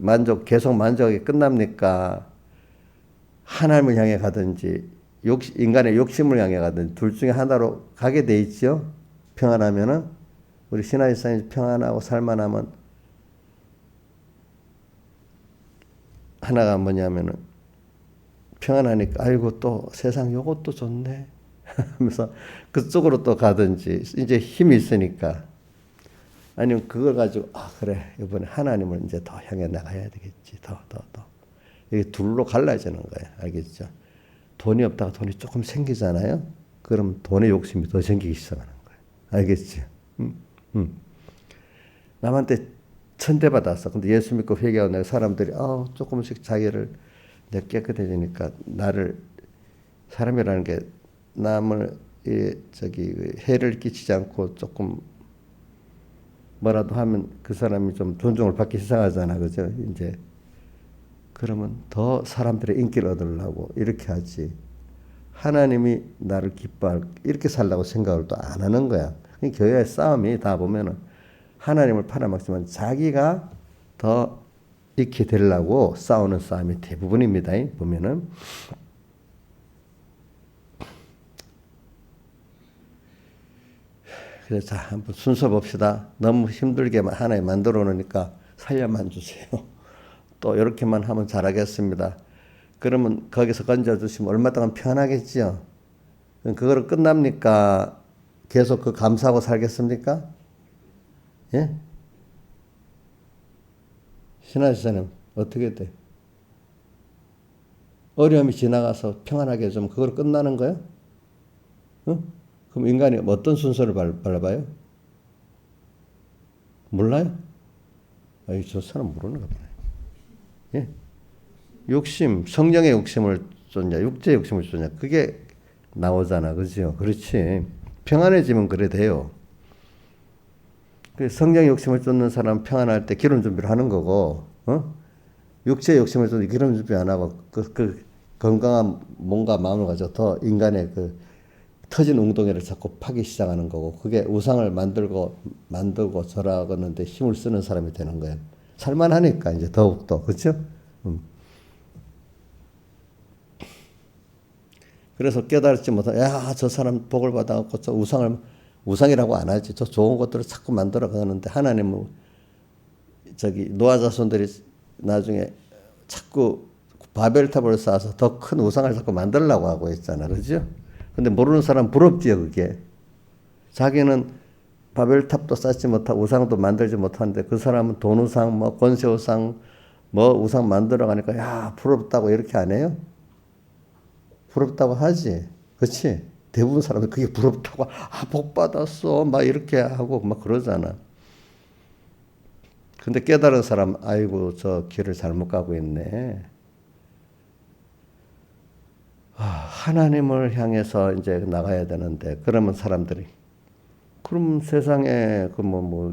계속 만족하게 끝납니까? 하나님을 향해 가든지 인간의 욕심을 향해 가든지 둘 중에 하나로 가게 돼 있죠. 평안하면은 우리 신하이사님 평안하고 살만하면 하나가 뭐냐면은 평안하니까 아이고 또 세상 요것도 좋네 하면서 그쪽으로 또 가든지 이제 힘이 있으니까 아니면 그걸 가지고 그래 이번에 하나님을 이제 더 향해 나가야 되겠지 더 이게 둘로 갈라지는 거예요. 알겠죠? 돈이 없다가 돈이 조금 생기잖아요. 그럼 돈의 욕심이 더 생기기 시작하는 거예요. 알겠죠? 남한테 천대받았어. 근데 예수 믿고 회개하고 내가 사람들이 조금씩 자기를 내가 깨끗해지니까 나를 사람이라는 게 남을 해를 끼치지 않고 조금 뭐라도 하면 그 사람이 좀 존중을 받기 시작하잖아. 그죠? 이제 그러면 더 사람들의 인기를 얻으려고 이렇게 하지. 하나님이 나를 기뻐할 이렇게 살라고 생각을 또 안 하는 거야. 교회의 싸움이 다 보면은 하나님을 팔아먹지만 자기가 더 익히 되려고 싸우는 싸움이 대부분입니다. 보면은 그래서 자 한번 순서 봅시다. 너무 힘들게 하나님 만들어 놓으니까 살려만 주세요. 또 이렇게만 하면 잘하겠습니다. 그러면 거기서 건져주시면 얼마 동안 편하겠지요. 그거로 끝납니까? 계속 그 감사하고 살겠습니까? 예? 신하시사님 어떻게 돼? 어려움이 지나가서 평안하게 좀 그걸 끝나는 거예요? 어? 그럼 인간이 어떤 순서를 밟아요? 몰라요? 아이, 저 사람 모르는가 보네. 예? 욕심, 성령의 욕심을 쫓냐, 육체의 욕심을 쫓냐, 그게 나오잖아, 그죠? 그렇지. 평안해지면 그래 돼요. 성령의 욕심을 쫓는 사람 평안할 때 기름 준비를 하는 거고, 육체의 욕심을 쫓는 기름 준비 안 하고, 그 건강한 몸과 마음을 가지고 더 인간의 그 터진 웅덩이를 자꾸 파기 시작하는 거고, 그게 우상을 만들고 절하겠는데 힘을 쓰는 사람이 되는 거예요. 살만하니까 이제 더욱더, 그렇죠? 그래서 깨달지 못하, 야, 저 사람 복을 받아갖고 저 우상이라고 안 하지. 저 좋은 것들을 자꾸 만들어 가는데 하나님은 노아 자손들이 나중에 자꾸 바벨탑을 쌓아서 더 큰 우상을 자꾸 만들려고 하고 있잖아. 그죠? 근데 모르는 사람 부럽지요, 그게. 자기는 바벨탑도 쌓지 못하고 우상도 만들지 못하는데 그 사람은 돈 우상, 뭐 권세 우상, 뭐 우상 만들어 가니까 야, 부럽다고 이렇게 안 해요? 부럽다고 하지. 그렇지? 대부분 사람은 그게 부럽다고, 복 받았어. 막 이렇게 하고 막 그러잖아. 근데 깨달은 사람, 아이고, 저 길을 잘못 가고 있네. 하나님을 향해서 이제 나가야 되는데, 그러면 사람들이, 그럼 세상에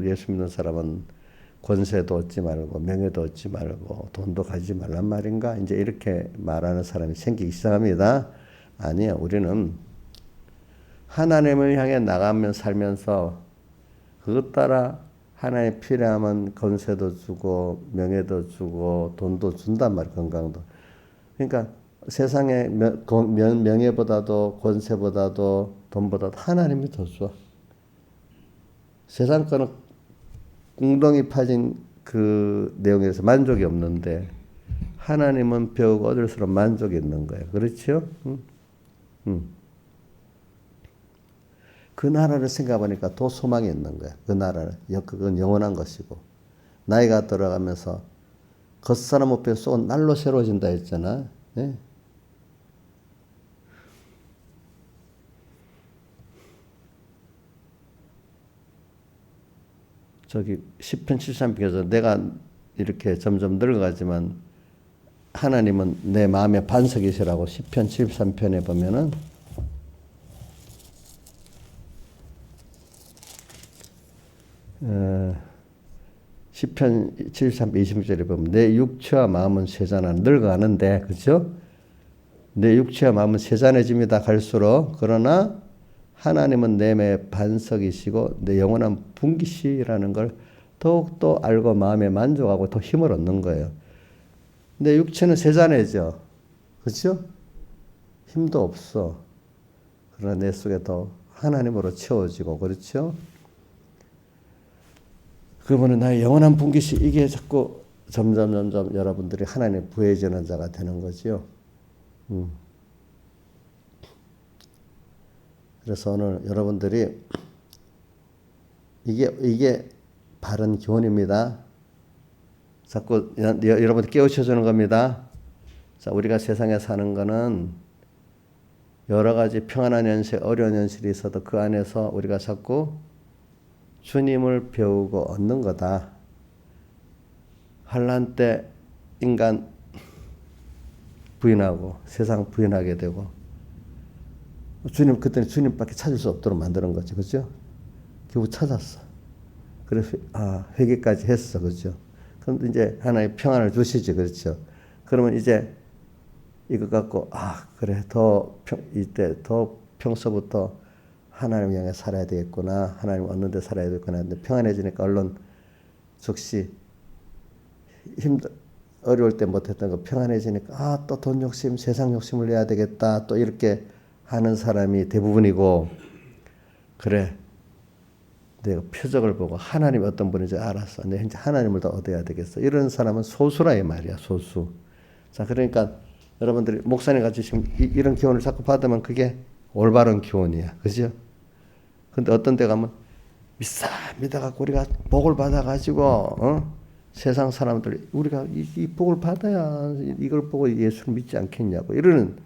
예수 믿는 사람은 권세도 얻지 말고, 명예도 얻지 말고, 돈도 가지지 말란 말인가? 이제 이렇게 말하는 사람이 생기기 시작합니다. 아니요, 우리는 하나님을 향해 나가면 살면서 그것 따라 하나님 필요하면 권세도 주고 명예도 주고 돈도 준단 말이에요. 건강도. 그러니까 세상의 명예보다도 권세보다도 돈보다도 하나님이 더 좋아. 세상 거는 웅덩이 파진 그 내용에서 만족이 없는데 하나님은 배우고 얻을수록 만족이 있는 거예요. 그렇죠? 그 나라를 생각하니까 더 소망이 있는 거야. 그 나라는. 그건 영원한 것이고. 나이가 들어가면서 겉사람 앞에 쏜 날로 새로워진다 했잖아. 네? 시편 73편에서 내가 이렇게 점점 늙어가지만 하나님은 내 마음의 반석이시라고 시편 73편에 보면은 시편 73편 26절에 보면 내 육체와 마음은 쇠잔하 늙어가는데 그렇죠? 내 육체와 마음은 쇠잔해집니다. 갈수록. 그러나 하나님은 내 반석이시고 내 영원한 분기시라는 걸 더욱더 알고 마음에 만족하고 더 힘을 얻는 거예요. 내 육체는 쇠잔해져. 그렇죠? 힘도 없어. 그러나 내 속에 더 하나님으로 채워지고 그렇죠? 그러면 나의 영원한 분기시 이게 자꾸 점점 여러분들이 하나님 부해지는 자가 되는 거죠. 그래서 오늘 여러분들이 이게 바른 교훈입니다. 자꾸 여러분들 깨우쳐 주는 겁니다. 자, 우리가 세상에 사는 거는 여러 가지 평안한 현실, 어려운 현실이 있어도 그 안에서 우리가 자꾸 주님을 배우고 얻는 거다. 환난 때 인간 부인하고 세상 부인하게 되고 그때는 주님밖에 찾을 수 없도록 만드는 거죠. 그죠? 결국 찾았어. 그래서 회개까지 했어. 그죠? 그럼 이제 하나의 평안을 주시지. 그렇죠? 그러면 이제 이거 갖고 그래 이때 더 평소부터 하나님 향해 살아야 되겠구나. 하나님 얻는 데 살아야 되겠구나. 근데 평안해지니까 얼른 즉시 어려울 때 못했던 거 평안해지니까 또 돈 욕심, 세상 욕심을 내야 되겠다. 또 이렇게 하는 사람이 대부분이고 그래. 내가 표적을 보고 하나님이 어떤 분인지 알았어. 내가 이제 하나님을 더 얻어야 되겠어. 이런 사람은 소수라 이 말이야. 소수. 자, 그러니까 여러분들이 목사님 같이 지금 이런 기원을 자꾸 받으면 그게 올바른 기원이야. 그죠? 근데 어떤 데 가면 믿어갖고 우리가 복을 받아가지고 세상 사람들이 우리가 이 복을 받아야 이걸 보고 예수를 믿지 않겠냐고 이러는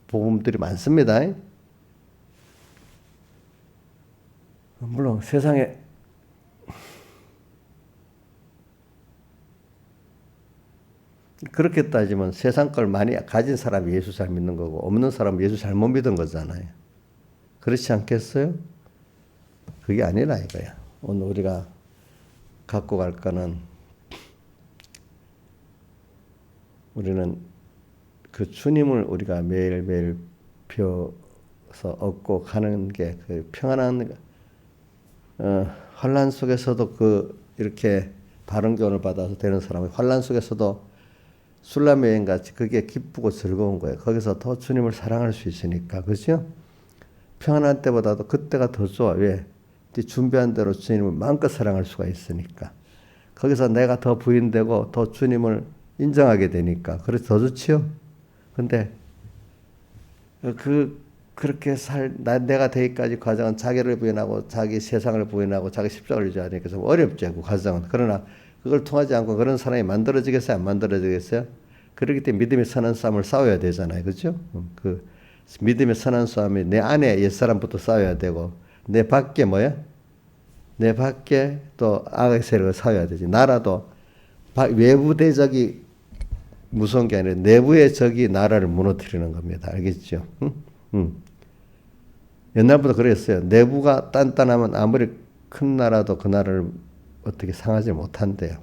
복음들이 많습니다. 물론 세상에 그렇게 따지면 세상 걸 많이 가진 사람이 예수 잘 믿는 거고 없는 사람은 예수 잘못 믿은 거잖아요. 그렇지 않겠어요? 그게 아니라 이거야. 오늘 우리가 갖고 갈 거는 우리는 그 주님을 우리가 매일매일 배워서 얻고 가는 게 그 평안한 환란 속에서도 이렇게 바른 교훈을 받아서 되는 사람이 환란 속에서도 술람 여행 같이 그게 기쁘고 즐거운 거예요. 거기서 더 주님을 사랑할 수 있으니까. 그죠? 평안한 때보다도 그때가 더 좋아. 왜? 준비한 대로 주님을 마음껏 사랑할 수가 있으니까. 거기서 내가 더 부인되고 더 주님을 인정하게 되니까. 그래서 더 좋지요? 근데 그렇게 내가 되기까지 과정은 자기를 부인하고 자기 세상을 부인하고 자기 십자가를 유지하니까 좀 어렵죠. 그 과정은. 그러나 그걸 통하지 않고 그런 사람이 만들어지겠어요? 안 만들어지겠어요? 그렇기 때문에 믿음의 선한 싸움을 싸워야 되잖아요. 그죠? 그 믿음의 선한 싸움이 내 안에 옛사람부터 싸워야 되고 내 밖에 뭐야? 내 밖에 또 악의 세력을 싸워야 되지. 나라도 외부 대적이 무서운 게 아니라 내부의 적이 나라를 무너뜨리는 겁니다. 알겠죠? 옛날부터 그랬어요. 내부가 단단하면 아무리 큰 나라도 그 나라를 어떻게 상하지 못한대요.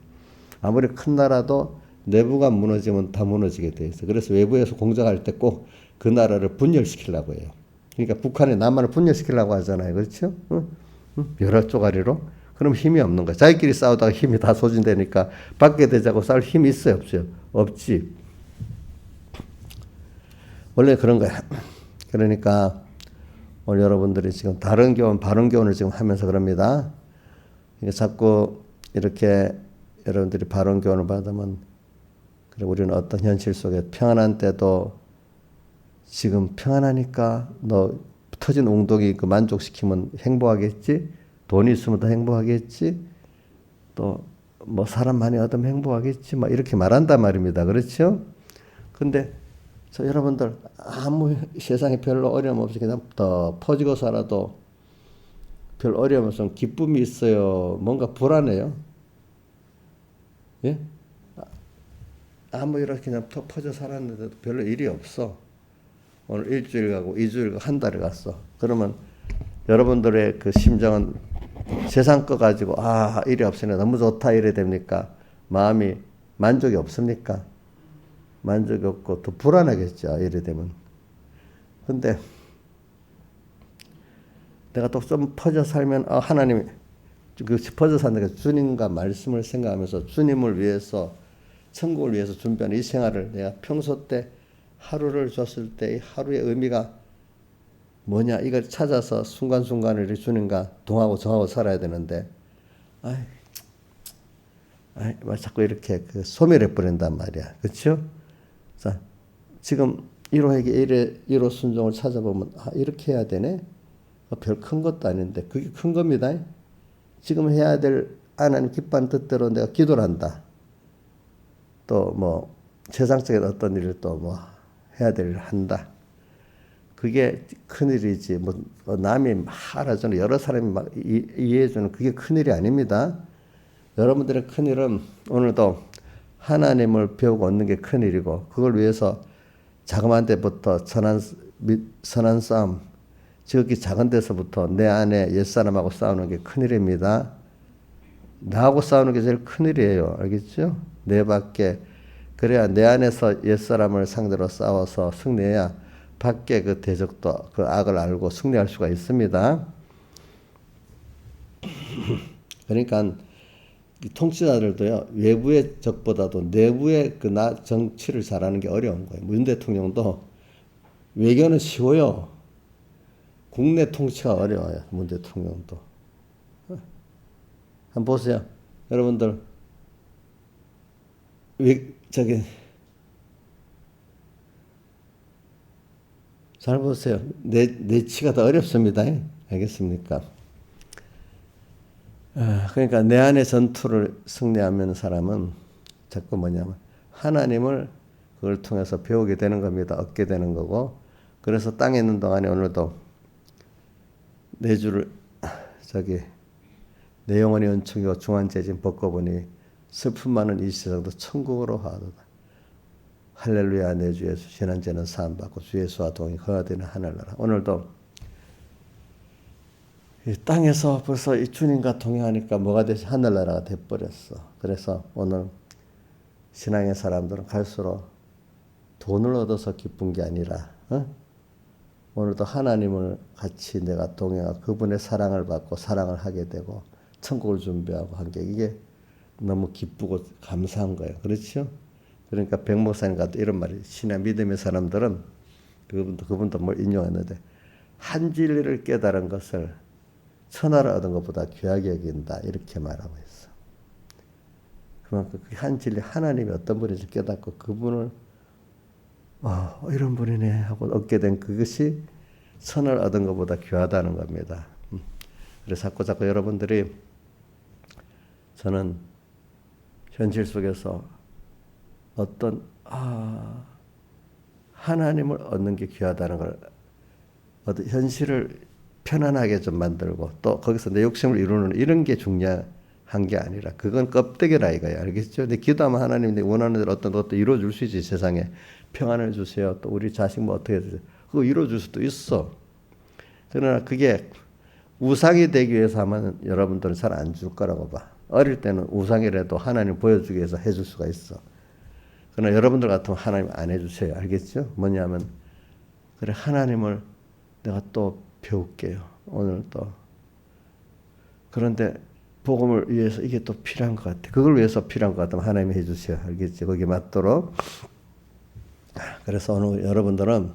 아무리 큰 나라도 내부가 무너지면 다 무너지게 돼 있어요. 그래서 외부에서 공작할 때 꼭 그 나라를 분열시키려고 해요. 그러니까 북한이 남한을 분열시키려고 하잖아요. 그렇죠? 여러 쪼가리로. 그럼 힘이 없는 거야. 자기끼리 싸우다가 힘이 다 소진되니까 밖에 되자고 싸울 힘이 있어요? 없어요? 없지. 원래 그런 거야. 그러니까 오늘 여러분들이 지금 다른 교훈, 바른 교훈을 지금 하면서 그럽니다. 자꾸 이렇게 여러분들이 바른 교훈을 받으면 그리고 우리는 어떤 현실 속에 평안한 때도 지금 평안하니까 너 터진 웅덩이 그 만족시키면 행복하겠지? 돈이 있으면 더 행복하겠지? 또 뭐 사람 많이 얻으면 행복하겠지? 막 이렇게 말한단 말입니다. 그렇죠? 근데 여러분들 아무 세상에 별로 어려움 없이 그냥 더 퍼지고 살아도 별 어려움 없으면 기쁨이 있어요? 뭔가 불안해요? 예? 아무 이렇게 그냥 퍼져 살았는데도 별로 일이 없어. 오늘 일주일 가고 2주일 가고 한 달을 갔어. 그러면 여러분들의 그 심정은 세상 거 가지고 일이 없으니 너무 좋다 이래 됩니까? 마음이 만족이 없습니까? 만족이 없고 더 불안하겠죠. 이래 되면. 근데 내가 또 좀 퍼져 살면 하나님이 그 퍼져 사는 게 주님과 말씀을 생각하면서 주님을 위해서 천국을 위해서 준비하는 이 생활을 내가 평소 때 하루를 줬을 때 이 하루의 의미가 뭐냐 이걸 찾아서 순간순간을 주님과 동하고 정하고 살아야 되는데 자꾸 이렇게 소멸해 버린단 말이야. 그렇죠? 자, 지금 1호에게 1호 순종을 찾아보면 이렇게 해야 되네. 별 큰 것도 아닌데 그게 큰 겁니다. 지금 해야 될 하나님 기뻐하는 뜻대로 내가 기도를 한다. 또 뭐 세상적인 어떤 일을 또 뭐 해야 될 일을 한다. 그게 큰일이지. 뭐 남이 알아주는 여러 사람이 막 이해해주는 그게 큰일이 아닙니다. 여러분들의 큰일은 오늘도 하나님을 배우고 얻는 게 큰일이고 그걸 위해서 자그마한 데부터 선한 싸움 지극히 작은 데서부터 내 안에 옛사람하고 싸우는 게 큰일입니다. 나하고 싸우는 게 제일 큰일이에요. 알겠죠? 내 밖에 그래야 내 안에서 옛사람을 상대로 싸워서 승리해야 밖에 그 대적도 그 악을 알고 승리할 수가 있습니다. 그러니까 통치자들도요 외부의 적보다도 내부의 그 정치를 잘하는 게 어려운 거예요. 윤 대통령도 외교는 쉬워요. 국내 통치가 어려워요. 문 대통령도. 한번 보세요. 여러분들, 저기, 잘 보세요. 내치가 더 어렵습니다. 알겠습니까? 그러니까 내 안의 전투를 승리하면 사람은 자꾸 뭐냐면 하나님을 그걸 통해서 배우게 되는 겁니다. 얻게 되는 거고. 그래서 땅에 있는 동안에 오늘도 내 주를 내 영혼이 은총이고 중환제진 벗고보니 슬픔 많은 이 세상도 천국으로 하도다. 할렐루야 내 주 예수 지난죄는 사함받고 주 예수와 동이 거하되는 하늘나라. 오늘도 이 땅에서 벌써 이 주님과 동행하니까 뭐가 되지? 하늘나라가 돼버렸어. 그래서 오늘 신앙의 사람들은 갈수록 돈을 얻어서 기쁜 게 아니라 오늘도 하나님을 같이 내가 동행하고 그분의 사랑을 받고 사랑을 하게 되고 천국을 준비하고 한 게 이게 너무 기쁘고 감사한 거예요. 그렇죠? 그러니까 백목사님과 이런 말이 신의 믿음의 사람들은 그분도 뭘 인용했는데 한 진리를 깨달은 것을 천하를 얻은 것보다 귀하게 여긴다 이렇게 말하고 있어. 그만큼 그 한 진리 하나님이 어떤 분인지 깨닫고 그분을 이런 분이네 하고 얻게 된 그것이 천을 얻은 것보다 귀하다는 겁니다. 그래서 자꾸 여러분들이 저는 현실 속에서 어떤 하나님을 얻는 게 귀하다는 걸 어떤 현실을 편안하게 좀 만들고 또 거기서 내 욕심을 이루는 이런 게 중요한 게 아니라 그건 껍데기라 이거야. 알겠죠? 근데 기도하면 하나님 내 원하는 대로 어떤 것도 이루어줄 수 있지. 세상에 평안을 주세요. 또 우리 자식 뭐 어떻게 해주세요. 그거 이루어줄 수도 있어. 그러나 그게 우상이 되기 위해서 하면 여러분들은 잘 안 줄 거라고 봐. 어릴 때는 우상이라도 하나님 보여주기 위해서 해줄 수가 있어. 그러나 여러분들 같으면 하나님 안 해주세요. 알겠죠? 뭐냐면 그래 하나님을 내가 또 배울게요. 오늘 또. 그런데 복음을 위해서 이게 또 필요한 것 같아. 그걸 위해서 필요한 것 같으면 하나님이 해주세요. 알겠지? 거기에 맞도록. 그래서 오늘 여러분들은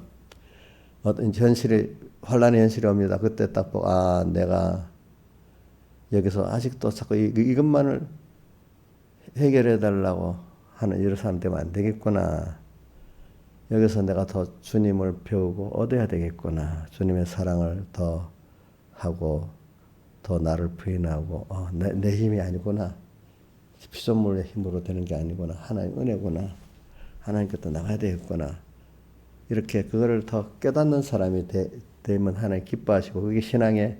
어떤 환란의 현실이 옵니다. 그때 딱 보고 내가 여기서 아직도 자꾸 이것만을 해결해 달라고 하는 이런 사람 되면 안 되겠구나. 여기서 내가 더 주님을 배우고 얻어야 되겠구나. 주님의 사랑을 더 하고 더 나를 부인하고 내 힘이 아니구나. 피조물의 힘으로 되는 게 아니구나. 하나님 은혜구나. 하나님께 나가야 되겠구나. 이렇게 그거를 더 깨닫는 사람이 되면 하나님 기뻐하시고 그게 신앙의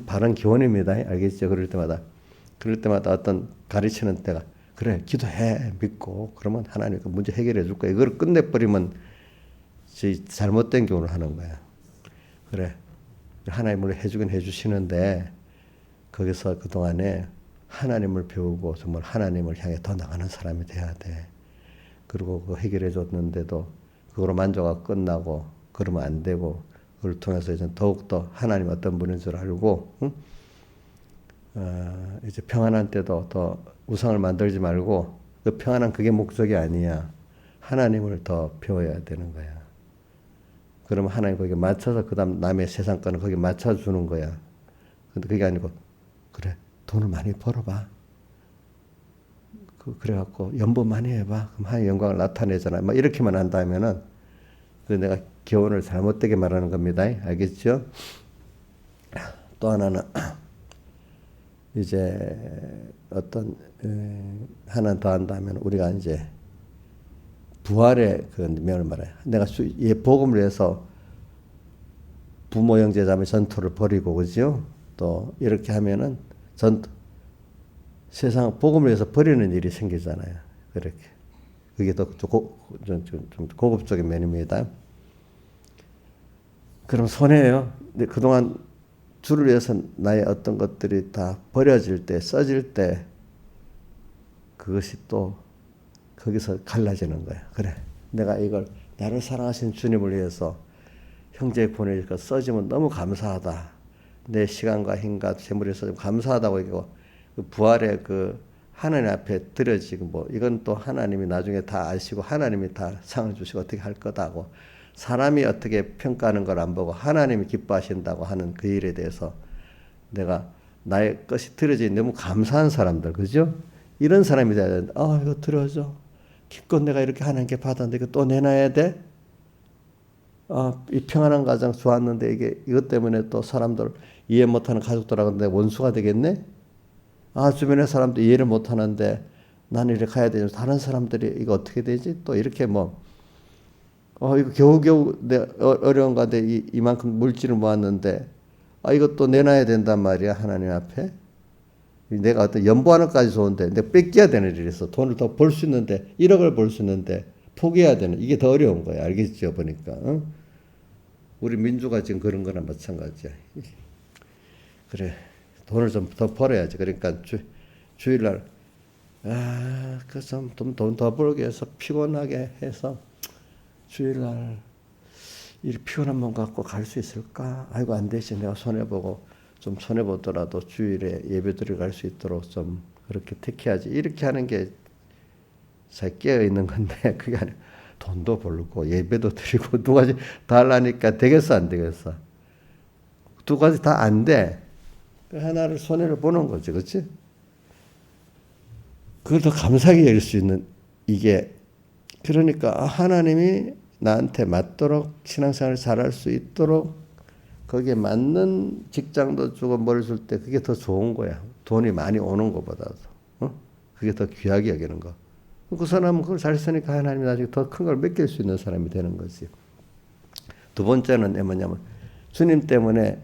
바른 기원입니다. 알겠죠? 그럴 때마다 어떤 가르치는 때가 그래 기도해 믿고 그러면 하나님 그 문제 해결해 줄 거야. 이걸 끝내버리면 잘못된 교훈을 하는 거야. 그래 하나님 물론 해주긴 해주시는데 거기서 그동안에 하나님을 배우고 정말 하나님을 향해 더 나가는 사람이 돼야 돼. 그리고 그 해결해 줬는데도 그거로 만족하고 끝나고 그러면 안 되고 그걸 통해서 이제 더욱더 하나님 어떤 분인 줄 알고 이제 평안한 때도 더 우상을 만들지 말고 그 평안한 그게 목적이 아니야. 하나님을 더 배워야 되는 거야. 그러면 하나님 거기에 맞춰서 그 다음 남의 세상 거는 거기에 맞춰주는 거야. 근데 그게 아니고 그래 돈을 많이 벌어봐. 그래갖고 연보 많이 해봐. 그럼 하나님 영광을 나타내잖아. 막 이렇게만 한다면은 내가 교훈을 잘못되게 말하는 겁니다. 알겠죠? 또 하나는 이제 어떤 하나 더 한다면 우리가 이제 부활의 그 면을 말해요. 내가 복음을 위해서 부모 형제 자매 전투를 벌이고 그죠? 또 이렇게 하면은 세상 복음을 위해서 버리는 일이 생기잖아요. 그렇게 그게 더 좀 고급적인 면입니다. 그럼 손해예요. 근데 그동안 주를 위해서 나의 어떤 것들이 다 버려질 때, 써질 때 그것이 또 거기서 갈라지는 거야. 그래, 내가 이걸 나를 사랑하신 주님을 위해서 형제에 보내니까 써지면 너무 감사하다. 내 시간과 힘과 재물에 써지면 감사하다고 얘기하고 그 부활의 그 하나님 앞에 드려지고 이건 또 하나님이 나중에 다 아시고 하나님이 다 상을 주시고 어떻게 할 거다고 사람이 어떻게 평가하는 걸 안 보고 하나님이 기뻐하신다고 하는 그 일에 대해서 내가 나의 것이 드려져 너무 감사한 사람들, 그죠? 이런 사람이 돼야 되는데, 이거 드려줘. 기껏 내가 이렇게 하나님께 받았는데, 이거 또 내놔야 돼? 이 평안한 가정 좋았는데, 이것 때문에 또 사람들 이해 못하는 가족들하고 내 원수가 되겠네? 주변의 사람도 이해를 못하는데, 나는 이렇게 가야 되지. 다른 사람들이 이거 어떻게 되지? 또 이렇게 이거 겨우겨우 내 어려운 가운데 이만큼 물질을 모았는데, 이것도 내놔야 된단 말이야, 하나님 앞에. 내가 어떤 연보하는 까지 좋은데, 내가 뺏겨야 되는 일이 있어. 돈을 더 벌 수 있는데, 1억을 벌 수 있는데, 포기해야 되는, 이게 더 어려운 거야. 알겠죠? 보니까. 응? 우리 민주가 지금 그런 거나 마찬가지야. 그래. 돈을 좀 더 벌어야지. 그러니까 주일날, 돈 더 벌기 위해서 피곤하게 해서, 주일날, 이 피곤한 몸 갖고 갈 수 있을까? 아이고, 안 되지. 내가 손해보고, 좀 손해보더라도 주일에 예배드리러 갈 수 있도록 좀 그렇게 택해야지. 이렇게 하는 게 잘 깨어있는 건데, 그게 아니라 돈도 벌고 예배도 드리고 두 가지 다 하려니까 되겠어, 안 되겠어? 두 가지 다 안 돼. 하나를 손해를 보는 거지, 그렇지? 그걸 더 감사하게 여길 수 있는 이게, 그러니까 하나님이 나한테 맞도록 신앙생활을 잘할 수 있도록 거기에 맞는 직장도 주고 뭘 줄 때 그게 더 좋은 거야. 돈이 많이 오는 것보다도. 그게 더 귀하게 여기는 거. 그 사람은 그걸 잘 쓰니까 하나님이 나중에 더 큰 걸 맡길 수 있는 사람이 되는 거지. 두 번째는 뭐냐면, 주님 때문에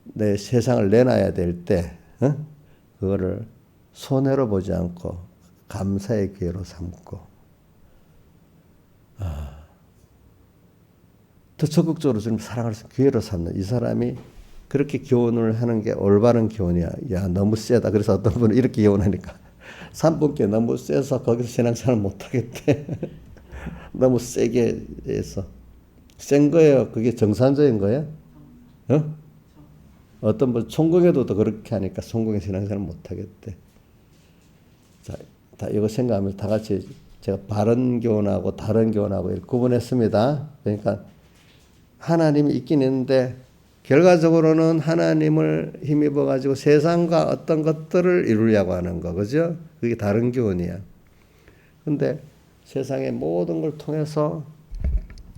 내 세상을 내놔야 될 때, 그거를 손해로 보지 않고 감사의 기회로 삼고, 더 적극적으로 주님 사랑할 수 기회로 삼는 이 사람이 그렇게 교훈을 하는 게 올바른 교훈이야. 야, 너무 세다. 그래서 어떤 분은 이렇게 교훈하니까 3분께 너무 세서 거기서 신앙생활 못하겠대. 너무 세게 해서. 센 거예요? 그게 정상적인 거예요? 어떤 분 총공에도 더 그렇게 하니까 총공에 신앙생활 못하겠대. 자, 이거 생각하면 다 같이 제가 바른 교훈하고 다른 교훈하고 이렇게 구분했습니다. 그러니까 하나님이 있긴 있는데 결과적으로는 하나님을 힘입어 가지고 세상과 어떤 것들을 이루려고 하는 거, 그죠? 그게 다른 교훈이야. 근데 세상의 모든 걸 통해서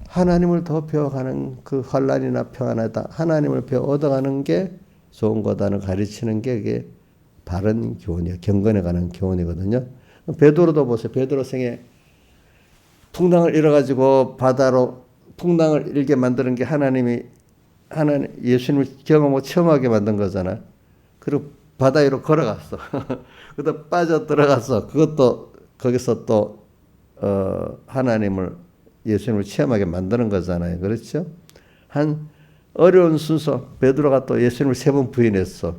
하나님을 더 배워가는 그 환란이나 평안하다, 하나님을 배워 얻어가는 게 좋은 거다는 가르치는 게 그게 바른 교훈이야. 경건에 관한 교훈이거든요. 베드로도 보세요. 베드로 생에 풍랑을 잃어가지고 바다로 풍랑을 일게 만드는 게 하나님 예수님을 경험하고 체험하게 만든 거잖아. 그리고 바다 위로 걸어갔어. 그러다 빠져 들어갔어. 그것도 거기서 또 하나님을 예수님을 체험하게 만드는 거잖아요. 그렇죠? 한 어려운 순서, 베드로가 또 예수님을 3번 부인했어.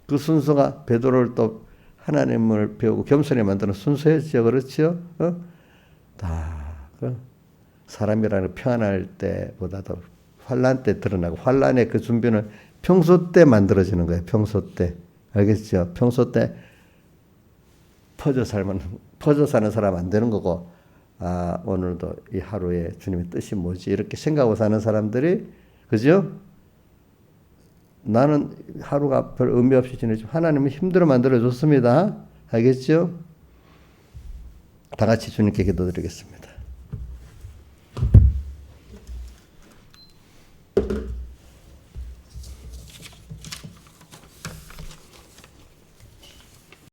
그 순서가 베드로를 또 하나님을 배우고 겸손히 만드는 순서였죠. 그렇죠? 사람이라는 평안할 때보다도 환란 때 드러나고, 환란의 그 준비는 평소 때 만들어지는 거예요. 평소 때. 알겠죠? 평소 때 퍼져 사는 사람 안 되는 거고, 오늘도 이 하루에 주님의 뜻이 뭐지? 이렇게 생각하고 사는 사람들이, 그죠? 나는 하루가 별 의미 없이 지내지만 하나님은 힘들어 만들어줬습니다. 알겠죠? 다 같이 주님께 기도드리겠습니다.